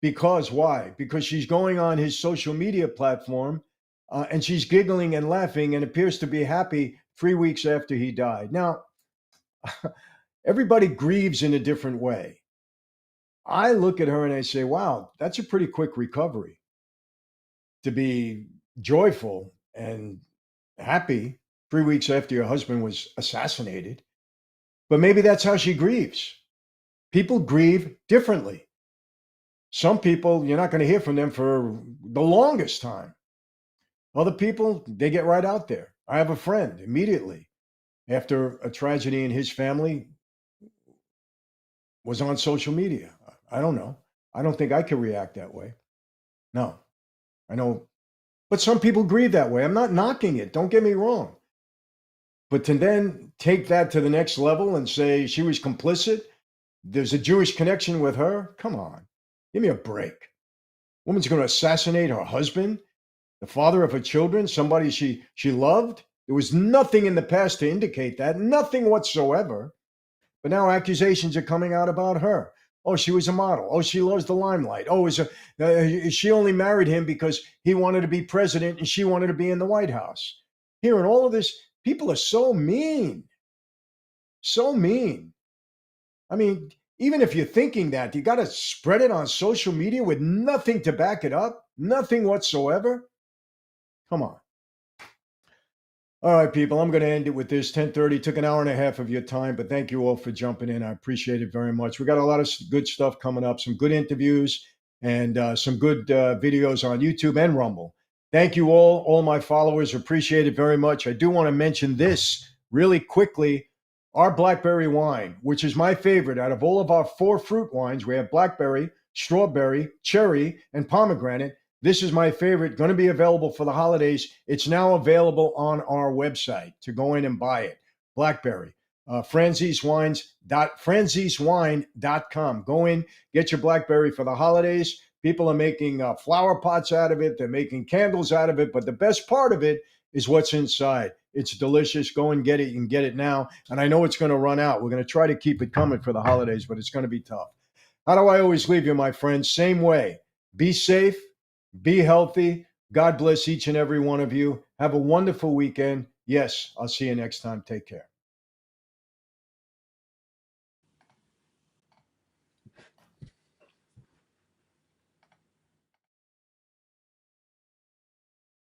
Because why? Because she's going on his social media platform and she's giggling and laughing and appears to be happy 3 weeks after he died. Now, everybody grieves in a different way. I look at her and I say, wow, that's a pretty quick recovery to be joyful and happy 3 weeks after your husband was assassinated. But maybe that's how she grieves. People grieve differently. Some people, you're not going to hear from them for the longest time. Other people, they get right out there. I have a friend immediately after a tragedy in his family was on social media. I don't know. I don't think I could react that way. No, I know. But some people grieve that way. I'm not knocking it. Don't get me wrong. But to then take that to the next level and say she was complicit, there's a Jewish connection with her. Come on. Give me a break. Woman's going to assassinate her husband, the father of her children, somebody she loved. There was nothing in the past to indicate that, nothing whatsoever. But now accusations are coming out about her. Oh, she was a model. Oh, she loves the limelight. Oh, she only married him because he wanted to be president and she wanted to be in the White House. Hearing all of this, people are so mean. So mean. I mean, even if you're thinking that, you got to spread it on social media with nothing to back it up, nothing whatsoever. Come on. All right, people, I'm going to end it with this. 10:30 took an hour and a half of your time, but thank you all for jumping in. I appreciate it very much. We got a lot of good stuff coming up, some good interviews and some good videos on YouTube and Rumble. Thank you all my followers. Appreciate it very much. I do want to mention this really quickly. Our blackberry wine, which is my favorite out of all of our 4 fruit wines. We have blackberry, strawberry, cherry, and pomegranate. This is my favorite, going to be available for the holidays. It's now available on our website to go in and buy it. Blackberry, franzesewine.com. Go in, get your blackberry for the holidays. People are making flower pots out of it. They're making candles out of it. But the best part of it is what's inside. It's delicious. Go and get it. You can get it now. And I know it's going to run out. We're going to try to keep it coming for the holidays, but it's going to be tough. How do I always leave you, my friends? Same way. Be safe. Be healthy. God bless each and every one of you. Have a wonderful weekend. Yes, I'll see you next time. Take care.